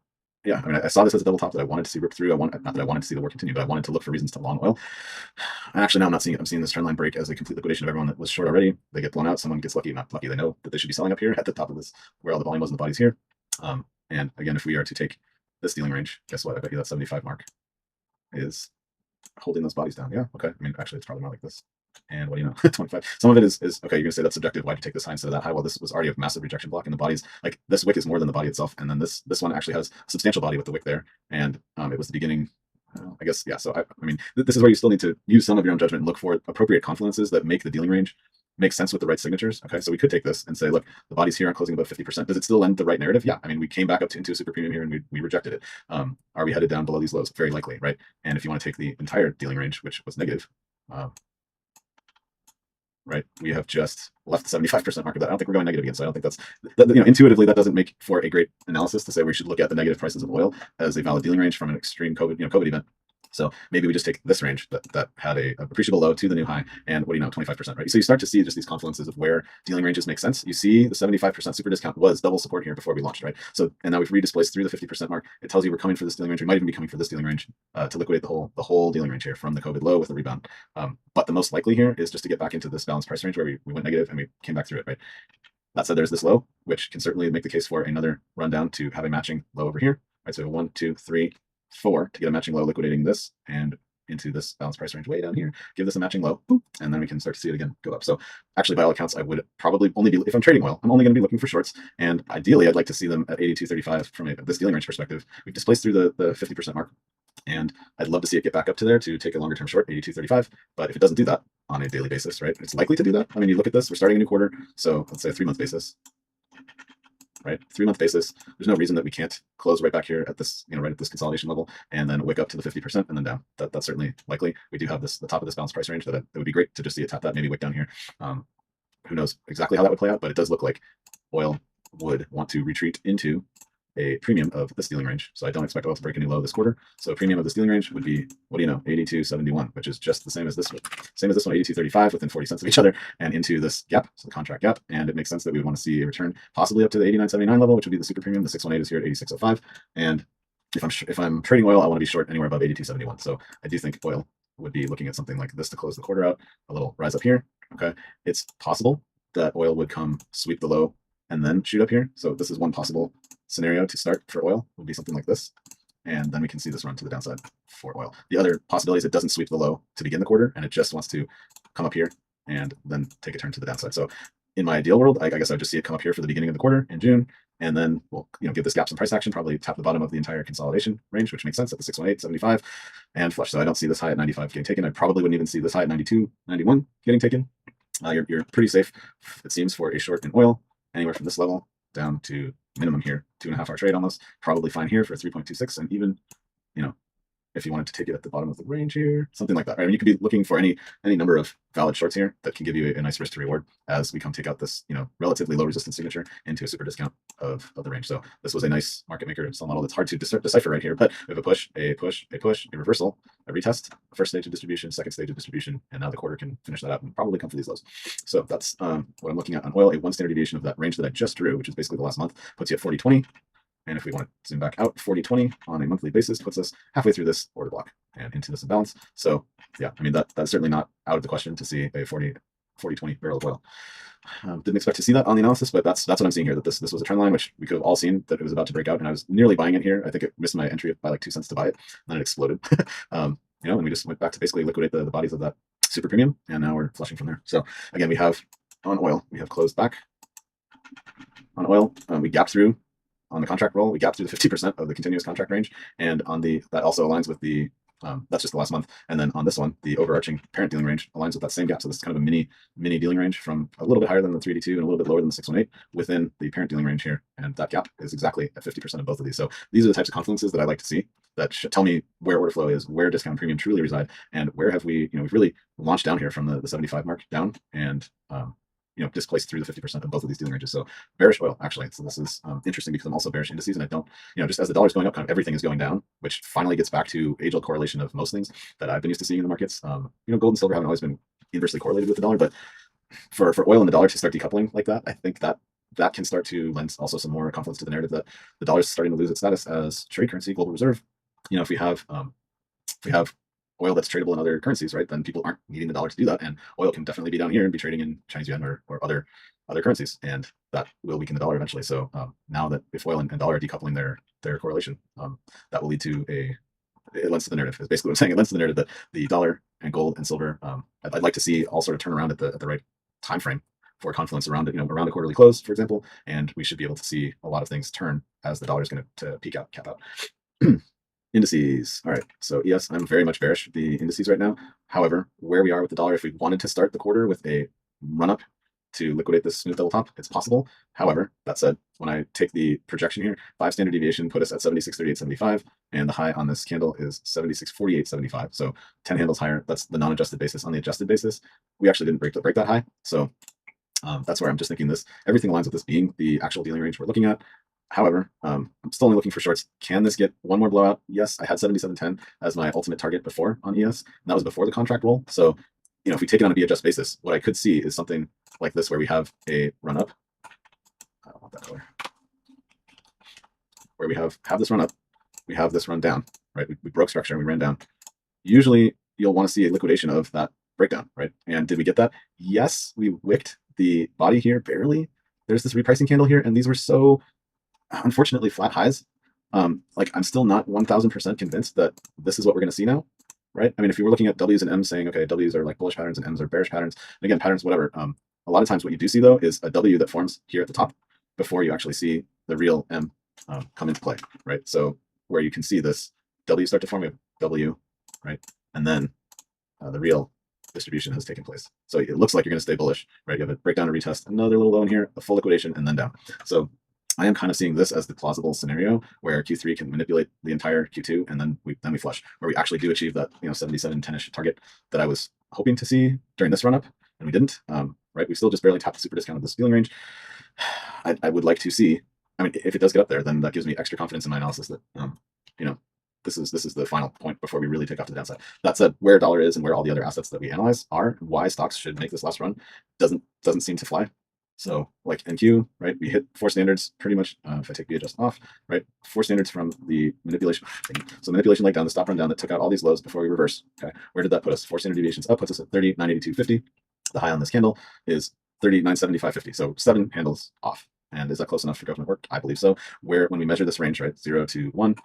yeah, I mean, I saw this as a double top that I wanted to see rip through. Not that I wanted to see the war continue, but I wanted to look for reasons to long oil. And actually, now I'm not seeing it. I'm seeing this trend line break as a complete liquidation of everyone that was short already. They get blown out. Someone gets lucky, not lucky. They know that they should be selling up here at the top of this, where all the volume was in the bodies here. And again, if we are to take this dealing range, guess what? I bet you that 75 mark is holding those bodies down. Yeah, okay. I mean, actually, it's probably more like this. And what do you know? 25. Some of it is okay. You're gonna say that's subjective. Why'd you take this high instead of that high? Well, this was already a massive rejection block in the bodies. Like this wick is more than the body itself, and then this one actually has a substantial body with the wick there, and it was the beginning. I guess, yeah. So I mean, this is where you still need to use some of your own judgment and look for appropriate confluences that make the dealing range make sense with the right signatures. Okay, so we could take this and say, look, the bodies here aren't closing above 50%. Does it still lend the right narrative? Yeah. I mean, we came back up into a super premium here and we rejected it. Are we headed down below these lows? Very likely, right? And if you want to take the entire dealing range, which was negative, right, we have just left the 75% mark of that. I don't think we're going negative again, so I don't think that's intuitively that doesn't make for a great analysis to say we should look at the negative prices of oil as a valid dealing range from an extreme COVID event. So maybe we just take this range that had a appreciable low to the new high, and 25%, right? So you start to see just these confluences of where dealing ranges make sense. You see the 75% super discount was double support here before we launched, right? So, and now we've redisplaced through the 50% mark. It tells you we're coming for this dealing range. We might even be coming for this dealing range to liquidate the whole dealing range here from the COVID low with a rebound. But the most likely here is just to get back into this balanced price range where we went negative and we came back through it, right? That said, there's this low, which can certainly make the case for another run down to have a matching low over here, right? So 1, 2, 3, 4 to get a matching low, liquidating this and into this balance price range way down here, give this a matching low, boop, and then we can start to see it again go up. So actually, by all accounts, I would probably only be, if I'm trading oil, I'm only going to be looking for shorts, and ideally I'd like to see them at 82.35 from this dealing range perspective. We've displaced through the 50% mark, and I'd love to see it get back up to there to take a longer term short, 82.35. But if it doesn't do that on a daily basis, right, it's likely to do that. I mean, you look at this, we're starting a new quarter, so let's say a 3-month basis, right? 3-month basis. There's no reason that we can't close right back here at this, right at this consolidation level, and then wick up to the 50% and then down. That's certainly likely. We do have the top of this balance price range that would be great to just see it tap that, maybe wick down here. Who knows exactly how that would play out, but it does look like oil would want to retreat into a premium of this dealing range. So I don't expect oil to break any low this quarter. So a premium of this dealing range would be, 82.71, which is just the same as this one. Same as this one, 82.35, within 40 cents of each other, and into this gap, so the contract gap. And it makes sense that we would want to see a return possibly up to the 89.79 level, which would be the super premium. The 618 is here at 86.05. And if I'm trading oil, I want to be short anywhere above 82.71. So I do think oil would be looking at something like this to close the quarter out, a little rise up here. Okay, it's possible that oil would come sweep the low and then shoot up here. So this is one possible scenario to start for oil, would be something like this. And then we can see this run to the downside for oil. The other possibility is it doesn't sweep the low to begin the quarter, and it just wants to come up here and then take a turn to the downside. So in my ideal world, I guess I'd just see it come up here for the beginning of the quarter in June, and then we'll give this gap some price action, probably tap the bottom of the entire consolidation range, which makes sense at the 618.75 and flush. So I don't see this high at 95 getting taken. I probably wouldn't even see this high at 92, 91 getting taken. You're pretty safe, it seems, for a short in oil, anywhere from this level down to minimum here, 2.5 hour trade almost, probably fine here for 3.26, and even, if you wanted to take it at the bottom of the range here, something like that, right? I mean, you could be looking for any number of valid shorts here that can give you a nice risk to reward as we come take out this, relatively low resistance signature into a super discount of the range. So this was a nice market maker sell model that's hard to decipher right here, but we have a push, a push, a push, a reversal, a retest, first stage of distribution, second stage of distribution, and now the quarter can finish that up and probably come for these lows. So that's what I'm looking at on oil. A 1 standard deviation of that range that I just drew, which is basically the last month, puts you at 40.20. And if we want to zoom back out, 40.20 on a monthly basis puts us halfway through this order block and into this imbalance. So yeah, I mean, that's certainly not out of the question to see a 40.20 barrel of oil. Didn't expect to see that on the analysis, but that's what I'm seeing here, that this was a trend line, which we could have all seen that it was about to break out, and I was nearly buying it here. I think it missed my entry by like 2 cents to buy it, and then it exploded. And we just went back to basically liquidate the bodies of that super premium, and now we're flushing from there. So again, we have on oil, we have closed back. On oil, we gap through. On the contract roll, we gap through the 50% of the continuous contract range, and on that also aligns with the that's just the last month. And then on this one, the overarching parent dealing range aligns with that same gap. So this is kind of a mini dealing range from a little bit higher than the 382 and a little bit lower than the 618 within the parent dealing range here. And that gap is exactly at 50% of both of these. So these are the types of confluences that I like to see that should tell me where order flow is, where discount premium truly reside, and where have we, we've really launched down here from the 75 mark down and displaced through the 50% of both of these dealing ranges. So bearish oil, actually. So this is interesting because I'm also bearish indices, and I don't, just as the dollar's going up, kind of everything is going down, which finally gets back to age-old correlation of most things that I've been used to seeing in the markets. Gold and silver haven't always been inversely correlated with the dollar, but for oil and the dollar to start decoupling like that, I think that can start to lend also some more confidence to the narrative that the dollar is starting to lose its status as trade currency, global reserve. If we have oil that's tradable in other currencies, right, then people aren't needing the dollar to do that, and oil can definitely be down here and be trading in Chinese yuan or other currencies, and that will weaken the dollar eventually. So now that if oil and dollar are decoupling their correlation, that will lead to it lends to the narrative, is basically what I'm saying. It lends to the narrative that the dollar and gold and silver, I'd like to see all sort of turn around at the right time frame for confluence around it, around a quarterly close, for example, and we should be able to see a lot of things turn as the dollar is going to peak out, cap out. Indices. All right. So yes, I'm very much bearish the indices right now. However, where we are with the dollar, if we wanted to start the quarter with a run up to liquidate this smooth double top, it's possible. However, that said, when I take the projection here, 5 standard deviation put us at 76.3875, and the high on this candle is 76.4875. So 10 handles higher. That's the non-adjusted basis. On the adjusted basis, we actually didn't break that high. So that's where I'm just thinking everything aligns with this being the actual dealing range we're looking at. However, I'm still only looking for shorts. Can this get one more blowout? Yes, I had 77.10 as my ultimate target before on ES, and that was before the contract roll. So, if we take it on a B-adjust basis, what I could see is something like this, where we have a run up. I don't want that color. Where we have this run up, we have this run down, right? We broke structure and we ran down. Usually, you'll want to see a liquidation of that breakdown, right? And did we get that? Yes, we wicked the body here barely. There's this repricing candle here, and these were so unfortunately flat highs. I'm still not 1000% convinced that this is what we're going to see now, right? I mean, if you were looking at W's and M's saying, okay, W's are like bullish patterns and M's are bearish patterns, and again, patterns, whatever. A lot of times what you do see though is a W that forms here at the top before you actually see the real M come into play, right? So where you can see this W start to form a W, right? And then the real distribution has taken place. So it looks like you're going to stay bullish, right? You have a breakdown, a retest, another little low in here, a full liquidation, and then down. So I am kind of seeing this as the plausible scenario where Q3 can manipulate the entire Q2, and then we flush, where we actually do achieve that 77.10ish target that I was hoping to see during this run up, and we didn't. Right? We still just barely tapped the super discount of this dealing range. I would like to see. I mean, if it does get up there, then that gives me extra confidence in my analysis that this is the final point before we really take off to the downside. That said, where dollar is and where all the other assets that we analyze are, why stocks should make this last run doesn't seem to fly. So like NQ, right, we hit 4 standards pretty much. If I take B-adjust off, right, 4 standards from the manipulation. So manipulation leg down, the stop run down that took out all these lows before we reverse. Okay, where did that put us? 4 standard deviations up puts us at 30.982.50. The high on this candle is 39.75.50. So 7 handles off. And is that close enough for government work? I believe so. When we measure this range, right, 0 to 1,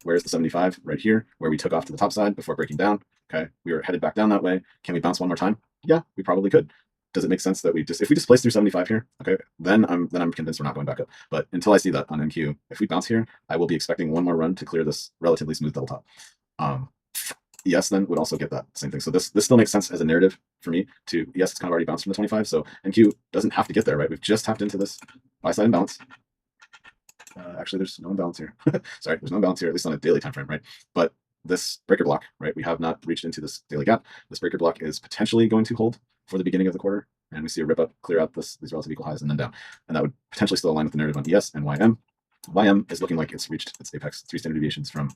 where's the 75? Right here, where we took off to the top side before breaking down. Okay, we were headed back down that way. Can we bounce one more time? Yeah, we probably could. does it make sense that if we displace through 75 here, okay, then I'm convinced we're not going back up. But until I see that on NQ, if we bounce here, I will be expecting one more run to clear this relatively smooth double top. ES then would also get that same thing. So this still makes sense as a narrative for me to ES. It's kind of already bounced from the 25, so NQ doesn't have to get there, right? We've just tapped into this buy side imbalance. Actually, there's no imbalance here. Sorry, there's no imbalance here, at least on a daily time frame, right? But this breaker block, right? We have not reached into this daily gap. This breaker block is potentially going to hold for the beginning of the quarter, and we see a rip up, clear out these relative equal highs, and then down. And that would potentially still align with the narrative on ES and YM. YM is looking like it's reached its apex, 3 standard deviations from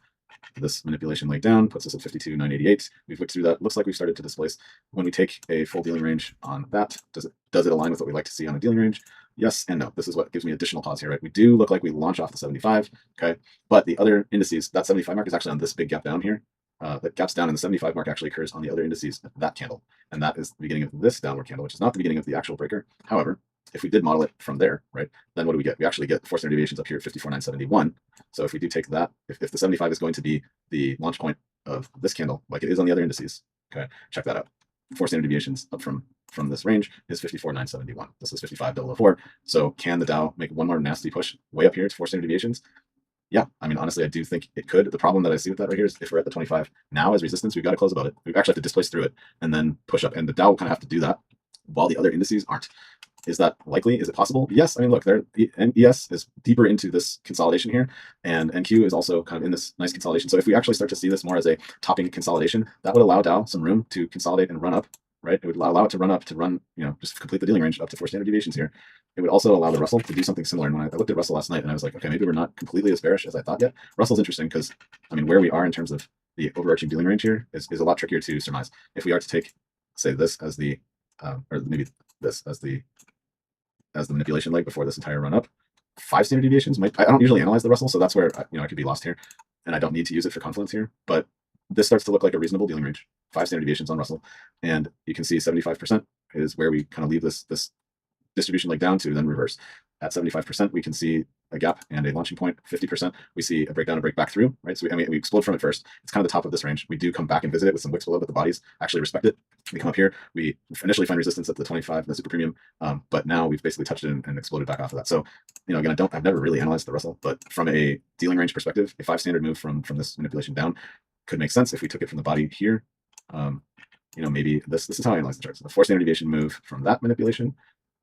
this manipulation laid down, puts us at 52,988. We've looked through that. Looks like we've started to displace. When we take a full dealing range on that, does it align with what we like to see on a dealing range? Yes and no. This is what gives me additional pause here, right? We do look like we launch off the 75, okay? But the other indices, that 75 mark is actually on this big gap down here. That gaps down, and the 75 mark actually occurs on the other indices, that candle. And that is the beginning of this downward candle, which is not the beginning of the actual breaker. However, if we did model it from there, right, then what do we get? We actually get 4 standard deviations up here at 54,971. So if we do take that, if the 75 is going to be the launch point of this candle, like it is on the other indices, okay, check that out. 4 standard deviations up from this range is 54,971. This is 55,004. So can the Dow make one more nasty push way up here to 4 standard deviations? Yeah, I mean, honestly, I do think it could. The problem that I see with that right here is if we're at the 25 now as resistance, we've got to close above it. We actually have to displace through it and then push up. And the Dow will kind of have to do that while the other indices aren't. Is that likely? Is it possible? Yes. I mean, look, ES is deeper into this consolidation here, and NQ is also kind of in this nice consolidation. So if we actually start to see this more as a topping consolidation, that would allow Dow some room to consolidate and run up, right? It would allow it to run up, just complete the dealing range up to 4 standard deviations here. It would also allow the Russell to do something similar. And when I looked at Russell last night, and I was like, okay, maybe we're not completely as bearish as I thought yet. Russell's interesting because, I mean, where we are in terms of the overarching dealing range here is a lot trickier to surmise. If we are to take, say, this as the, or maybe this as the manipulation leg before this entire run up, 5 standard deviations might. I don't usually analyze the Russell, so that's where I could be lost here, and I don't need to use it for confluence here. But this starts to look like a reasonable dealing range. 5 standard deviations on Russell, and you can see 75% is where we kind of leave this distribution leg down to then reverse. At 75%, we can see a gap and a launching point. 50%, we see a breakdown and break back through, right? So we explode from it first. It's kind of the top of this range. We do come back and visit it with some wicks below, but the bodies actually respect it. We come up here. We initially find resistance at the 25, the super premium, but now we've basically touched it and exploded back off of that. So, again, I've never really analyzed the Russell, but from a dealing range perspective, a 5 standard move from this manipulation down could make sense if we took it from the body here. Maybe this is how I analyze the charts. The 4 standard deviation move from that manipulation.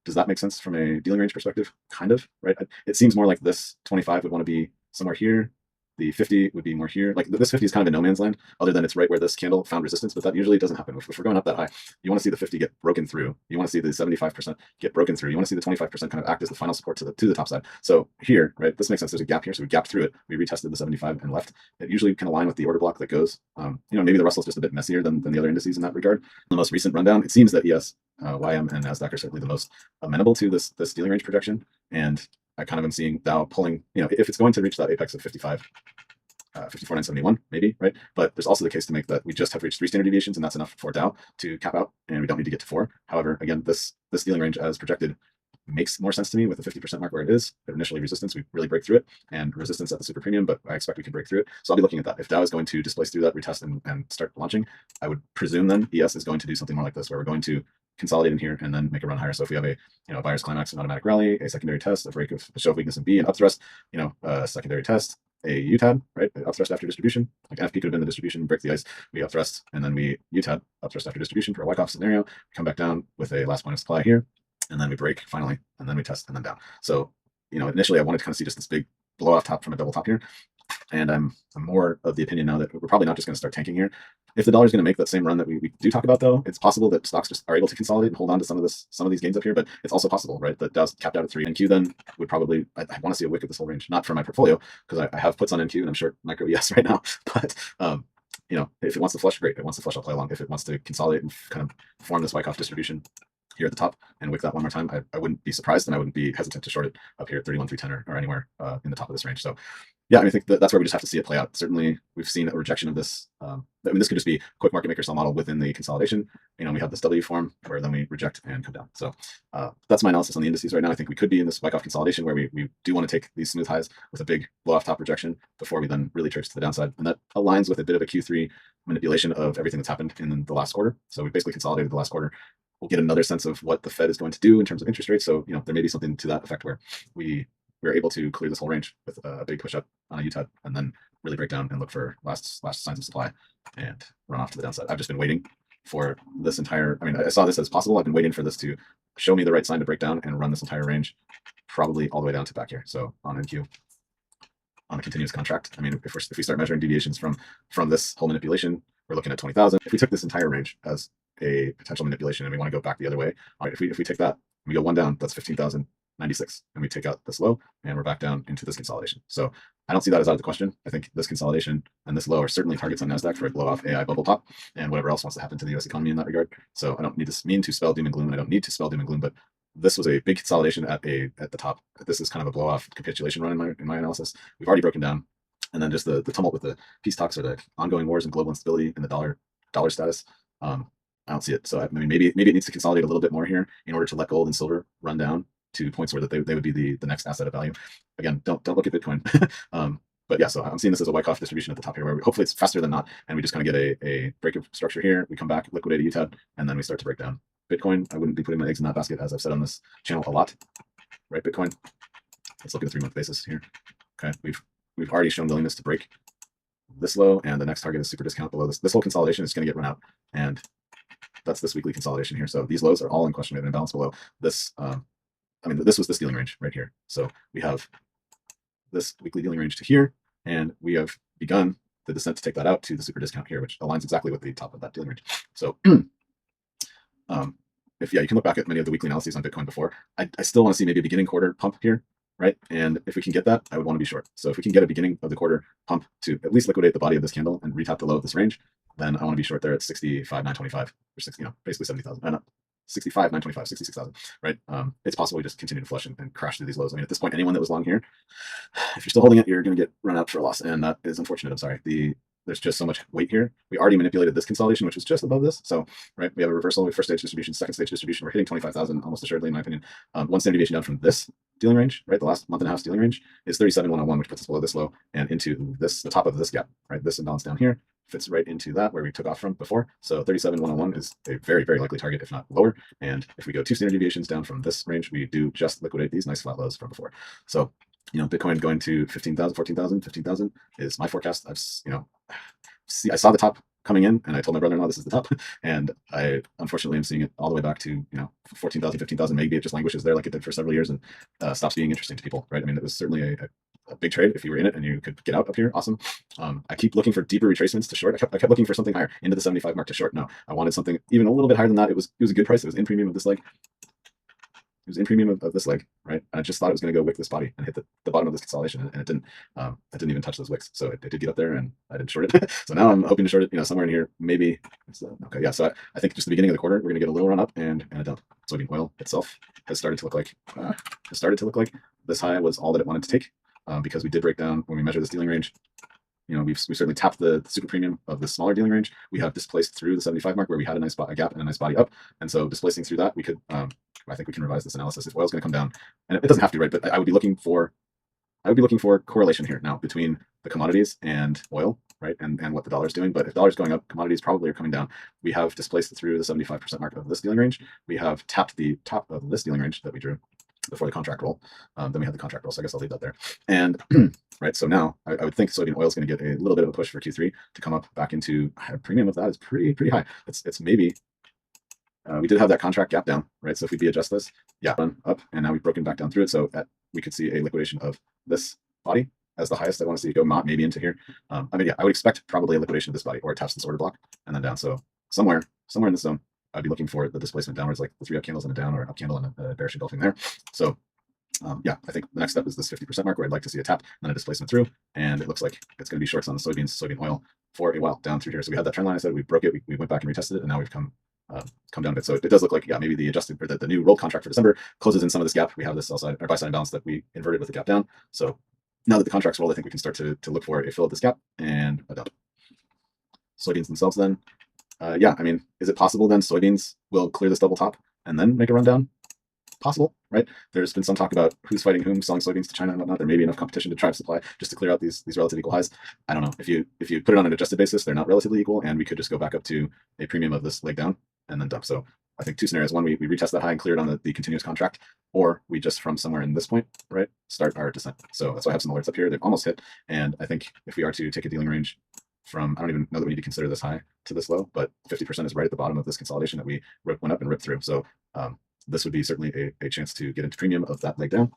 Does that make sense from a dealing range perspective? Kind of, right? It seems more like this 25 would want to be somewhere here. The 50 would be more here. Like this 50 is kind of in no man's land, other than it's right where this candle found resistance, but that usually doesn't happen. If we're going up that high, you want to see the 50 get broken through. You want to see the 75% get broken through. You want to see the 25% kind of act as the final support to the top side. So here, right, this makes sense. There's a gap here, so we gapped through it. We retested the 75 and left. It usually can align with the order block that goes. Maybe the Russell's just a bit messier than the other indices in that regard. The most recent rundown, it seems that ES, YM, and NASDAQ are certainly the most amenable to this dealing range projection. And I kind of am seeing Dow pulling, if it's going to reach that apex of 54,971, maybe, right? But there's also the case to make that we just have reached 3 standard deviations, and that's enough for Dow to cap out, and we don't need to get to 4. However, again, this dealing range as projected makes more sense to me with the 50% mark where it is. But initially resistance, we really break through it, and resistance at the super premium, but I expect we can break through it. So I'll be looking at that. If Dow is going to displace through that, retest, and start launching, I would presume then ES is going to do something more like this, where we're going to consolidate in here and then make a run higher. So if we have a buyer's climax and automatic rally, a secondary test, a break of a show of weakness in B, an upthrust, a secondary test, a UTAD, right? Upthrust after distribution. Like NFP could have been the distribution, break the ice, we upthrust, and then we UTAD, upthrust after distribution for a Wyckoff scenario. We come back down with a last point of supply here, and then we break finally, and then we test and then down. So, initially I wanted to kind of see just this big blow off top from a double top here. And I'm more of the opinion now that we're probably not just going to start tanking here. If the dollar is going to make that same run that we do talk about, though, it's possible that stocks just are able to consolidate and hold on to some of these gains up here. But it's also possible, right, that Dow's capped out at 3. NQ then would probably, I want to see a wick of this whole range, not for my portfolio, because I have puts on NQ and I'm short micro ES right now. But if it wants to flush, great. If it wants to flush, I'll play along. If it wants to consolidate and kind of form this Wyckoff distribution here at the top and wick that one more time, I wouldn't be surprised, and I wouldn't be hesitant to short it up here at 31,310 or anywhere in the top of this range. So yeah, I think that's where we just have to see it play out. Certainly, we've seen a rejection of this. This could just be quick market maker sell model within the consolidation. We have this W form where then we reject and come down. So that's my analysis on the indices right now. I think we could be in this Wyckoff consolidation where we do want to take these smooth highs with a big blow off top rejection before we then really trace to the downside. And that aligns with a bit of a Q3 manipulation of everything that's happened in the last quarter. So we basically consolidated the last quarter. we'll get another sense of what the Fed is going to do in terms of interest rates. So, there may be something to that effect where we're able to clear this whole range with a big push up on a UTAD and then really break down and look for last signs of supply and run off to the downside. I've just been waiting for this entire, I saw this as possible. I've been waiting for this to show me the right sign to break down and run this entire range, probably all the way down to back here. So on NQ, on a continuous contract, if we start measuring deviations from this whole manipulation, we're looking at 20,000. If we took this entire range as a potential manipulation and we want to go back the other way, all right, if we take that, we go one down, that's 15,096, and we take out this low and we're back down into this consolidation. So I don't see that as out of the question. I think this consolidation and this low are certainly targets on NASDAQ for a blow off AI bubble pop and whatever else wants to happen to the US economy in that regard. So I don't need to mean to spell doom and gloom, and I don't need to spell doom and gloom, but this was a big consolidation at the top. This is kind of a blow off capitulation run in my analysis. We've already broken down, and then just the tumult with the peace talks or the ongoing wars and global instability and the dollar status. I don't see it. So maybe it needs to consolidate a little bit more here in order to let gold and silver run down to points where they would be the next asset of value. Again, don't look at Bitcoin. But yeah, so I'm seeing this as a Wyckoff distribution at the top here, where hopefully it's faster than not, and we just kind of get a break of structure here. We come back, liquidate a UTAD, and then we start to break down. Bitcoin, I wouldn't be putting my eggs in that basket, as I've said on this channel a lot. Right, Bitcoin. Let's look at the 3-month basis here. Okay, we've already shown willingness to break this low, and the next target is super discount below this. This whole consolidation is going to get run out, and that's this weekly consolidation here. So these lows are all in question. We have an imbalance below this. This was this dealing range right here. So we have this weekly dealing range to here, and we have begun the descent to take that out to the super discount here, which aligns exactly with the top of that dealing range. So you can look back at many of the weekly analyses on Bitcoin before. I still want to see maybe a beginning quarter pump here, right? And if we can get that, I would want to be short. So if we can get a beginning of the quarter pump to at least liquidate the body of this candle and retap the low of this range, then I want to be short there at 65,925 or 60, basically 70,000. 65,925, 66,000, right? It's possible we just continue to flush and crash through these lows. At this point, anyone that was long here, if you're still holding it, you're going to get run out for a loss, and that is unfortunate. I'm sorry. There's just so much weight here. We already manipulated this consolidation, which was just above this. So, right, we have a reversal. We first stage distribution, second stage distribution. We're hitting 25,000 almost assuredly, in my opinion. One standard deviation down from this dealing range, right? The last month and a half dealing range is 37,101, which puts us below this low and into this, the top of this gap, right? This imbalance down here fits right into that where we took off from before. So 37,101 is a very, very likely target, if not lower. And if we go 2 standard deviations down from this range, we do just liquidate these nice flat lows from before. So, Bitcoin going to 15,000, 14,000, 15,000 is my forecast. I saw the top coming in, and I told my brother-in-law this is the top, and I unfortunately am seeing it all the way back to 14,000, 15,000. Maybe it just languishes there like it did for several years and stops being interesting to people, right? It was certainly a big trade if you were in it and you could get out up here. Awesome. I keep looking for deeper retracements to short. I kept looking for something higher into the 75 mark to short. No, I wanted something even a little bit higher than that. It was a good price. It was in premium of this leg. It was in premium of this leg, right? I just thought it was going to go wick this body and hit the bottom of this consolidation, and it didn't. It didn't even touch those wicks, so it did get up there, and I didn't short it. So now I'm hoping to short it, somewhere in here, maybe. Okay, yeah. So I think just the beginning of the quarter, we're going to get a little run up and a dump. Soybean oil itself has started to look like this high was all that it wanted to take, because we did break down when we measure this dealing range. We've certainly tapped the super premium of the smaller dealing range. We have displaced through the 75 mark where we had a nice a gap and a nice body up, and so displacing through that, we could. I think we can revise this analysis if oil's going to come down, and it doesn't have to, right? But I would be looking for correlation here now between the commodities and oil, right? And what the dollar is doing. But if dollar's going up, commodities probably are coming down. We have displaced through the 75% mark of this dealing range. We have tapped the top of this dealing range that we drew before the contract roll. Then we had the contract roll, so I guess I'll leave that there. And right, so now I would think soybean oil is going to get a little bit of a push for Q3 to come up back into a premium of that is pretty high. It's maybe. We did have that contract gap down, right? So if we adjust this, yeah, run up, and now we've broken back down through it. So we could see a liquidation of this body as the highest. I want to see it go maybe into here. I would expect probably a liquidation of this body, or it taps this order block and then down. So somewhere in this zone, I'd be looking for the displacement downwards, like the 3 up candles and a down, or an up candle and a bearish engulfing there. So I think the next step is this 50% mark where I'd like to see a tap and then a displacement through, and it looks like it's going to be shorts on the soybean oil for a while down through here. So we had that trend line. I said we broke it, we went back and retested it, and now we've come down a bit. So it does look like, maybe the adjusted, or the new rolled contract for December closes in some of this gap. We have this sell side or buy side imbalance that we inverted with the gap down. So now that the contract's rolled, I think we can start to look for a fill of this gap and a dump. Soybeans themselves then, is it possible then soybeans will clear this double top and then make a run down? Possible, right? There's been some talk about who's fighting whom, selling soybeans to China and whatnot. There may be enough competition to drive supply just to clear out these relative equal highs. I don't know. If you put it on an adjusted basis, they're not relatively equal, and we could just go back up to a premium of this leg down and then dump. So I think two scenarios. One, we retest that high and clear it on the continuous contract, or we just from somewhere in this point, right, start our descent. So that's why I have some alerts up here. They've almost hit. And I think if we are to take a dealing range from, I don't even know that we need to consider this high to this low, but 50% is right at the bottom of this consolidation that we went up and ripped through. So this would be certainly a chance to get into premium of that leg down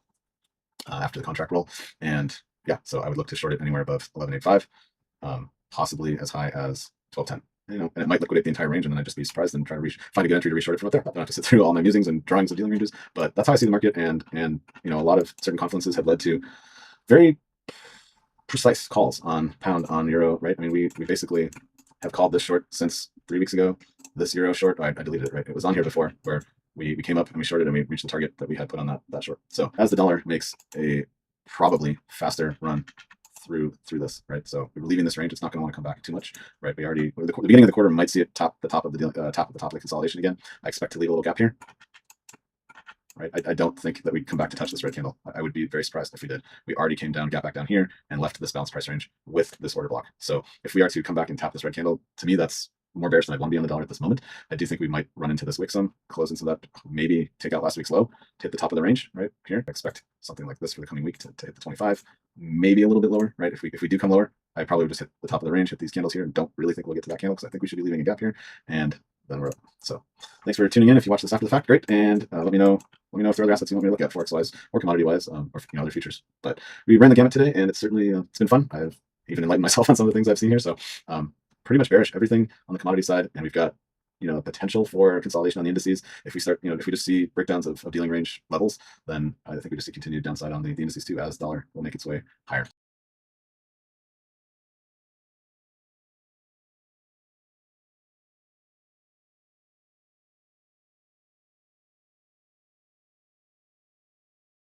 after the contract roll. And yeah, so I would look to short it anywhere above 11.85, possibly as high as 12.10. And it might liquidate the entire range, and then I'd just be surprised and try to find a good entry to reshort it from up there. I don't have to sit through all my musings and drawings of dealing ranges, but that's how I see the market. And a lot of certain confluences have led to very precise calls on pound, on euro, right? I mean, we basically have called this short since 3 weeks ago. This euro short, I deleted it, right? It was on here before, where we came up and we shorted and we reached the target that we had put on that short. So as the dollar makes a probably faster run through this, right? So we're leaving this range. It's not going to want to come back too much, right? We already the beginning of the quarter might see it top the top of the consolidation again. I expect to leave a little gap here, right? I don't think that we come back to touch this red candle. I would be very surprised if we did. We already came down, got back down here, and left this balanced price range with this order block. So if we are to come back and tap this red candle, to me that's more bearish than I'd want to be on the dollar at this moment. I do think we might run into this wick some, close into that, maybe take out last week's low, to hit the top of the range right here. I expect something like this for the coming week to hit the 25, maybe a little bit lower, right? If we do come lower, I probably would just hit the top of the range, hit these candles here, and don't really think we'll get to that candle because I think we should be leaving a gap here, and then we're up. So thanks for tuning in. If you watch this after the fact, great, and let me know if there are other assets you want me to look at Forex wise or commodity wise, or other futures. But we ran the gamut today, and it's certainly it's been fun. I've even enlightened myself on some of the things I've seen here. So pretty much bearish everything on the commodity side, and we've got potential for consolidation on the indices. If we start, if we just see breakdowns of dealing range levels, then I think we just see continued downside on the indices too, as dollar will make its way higher.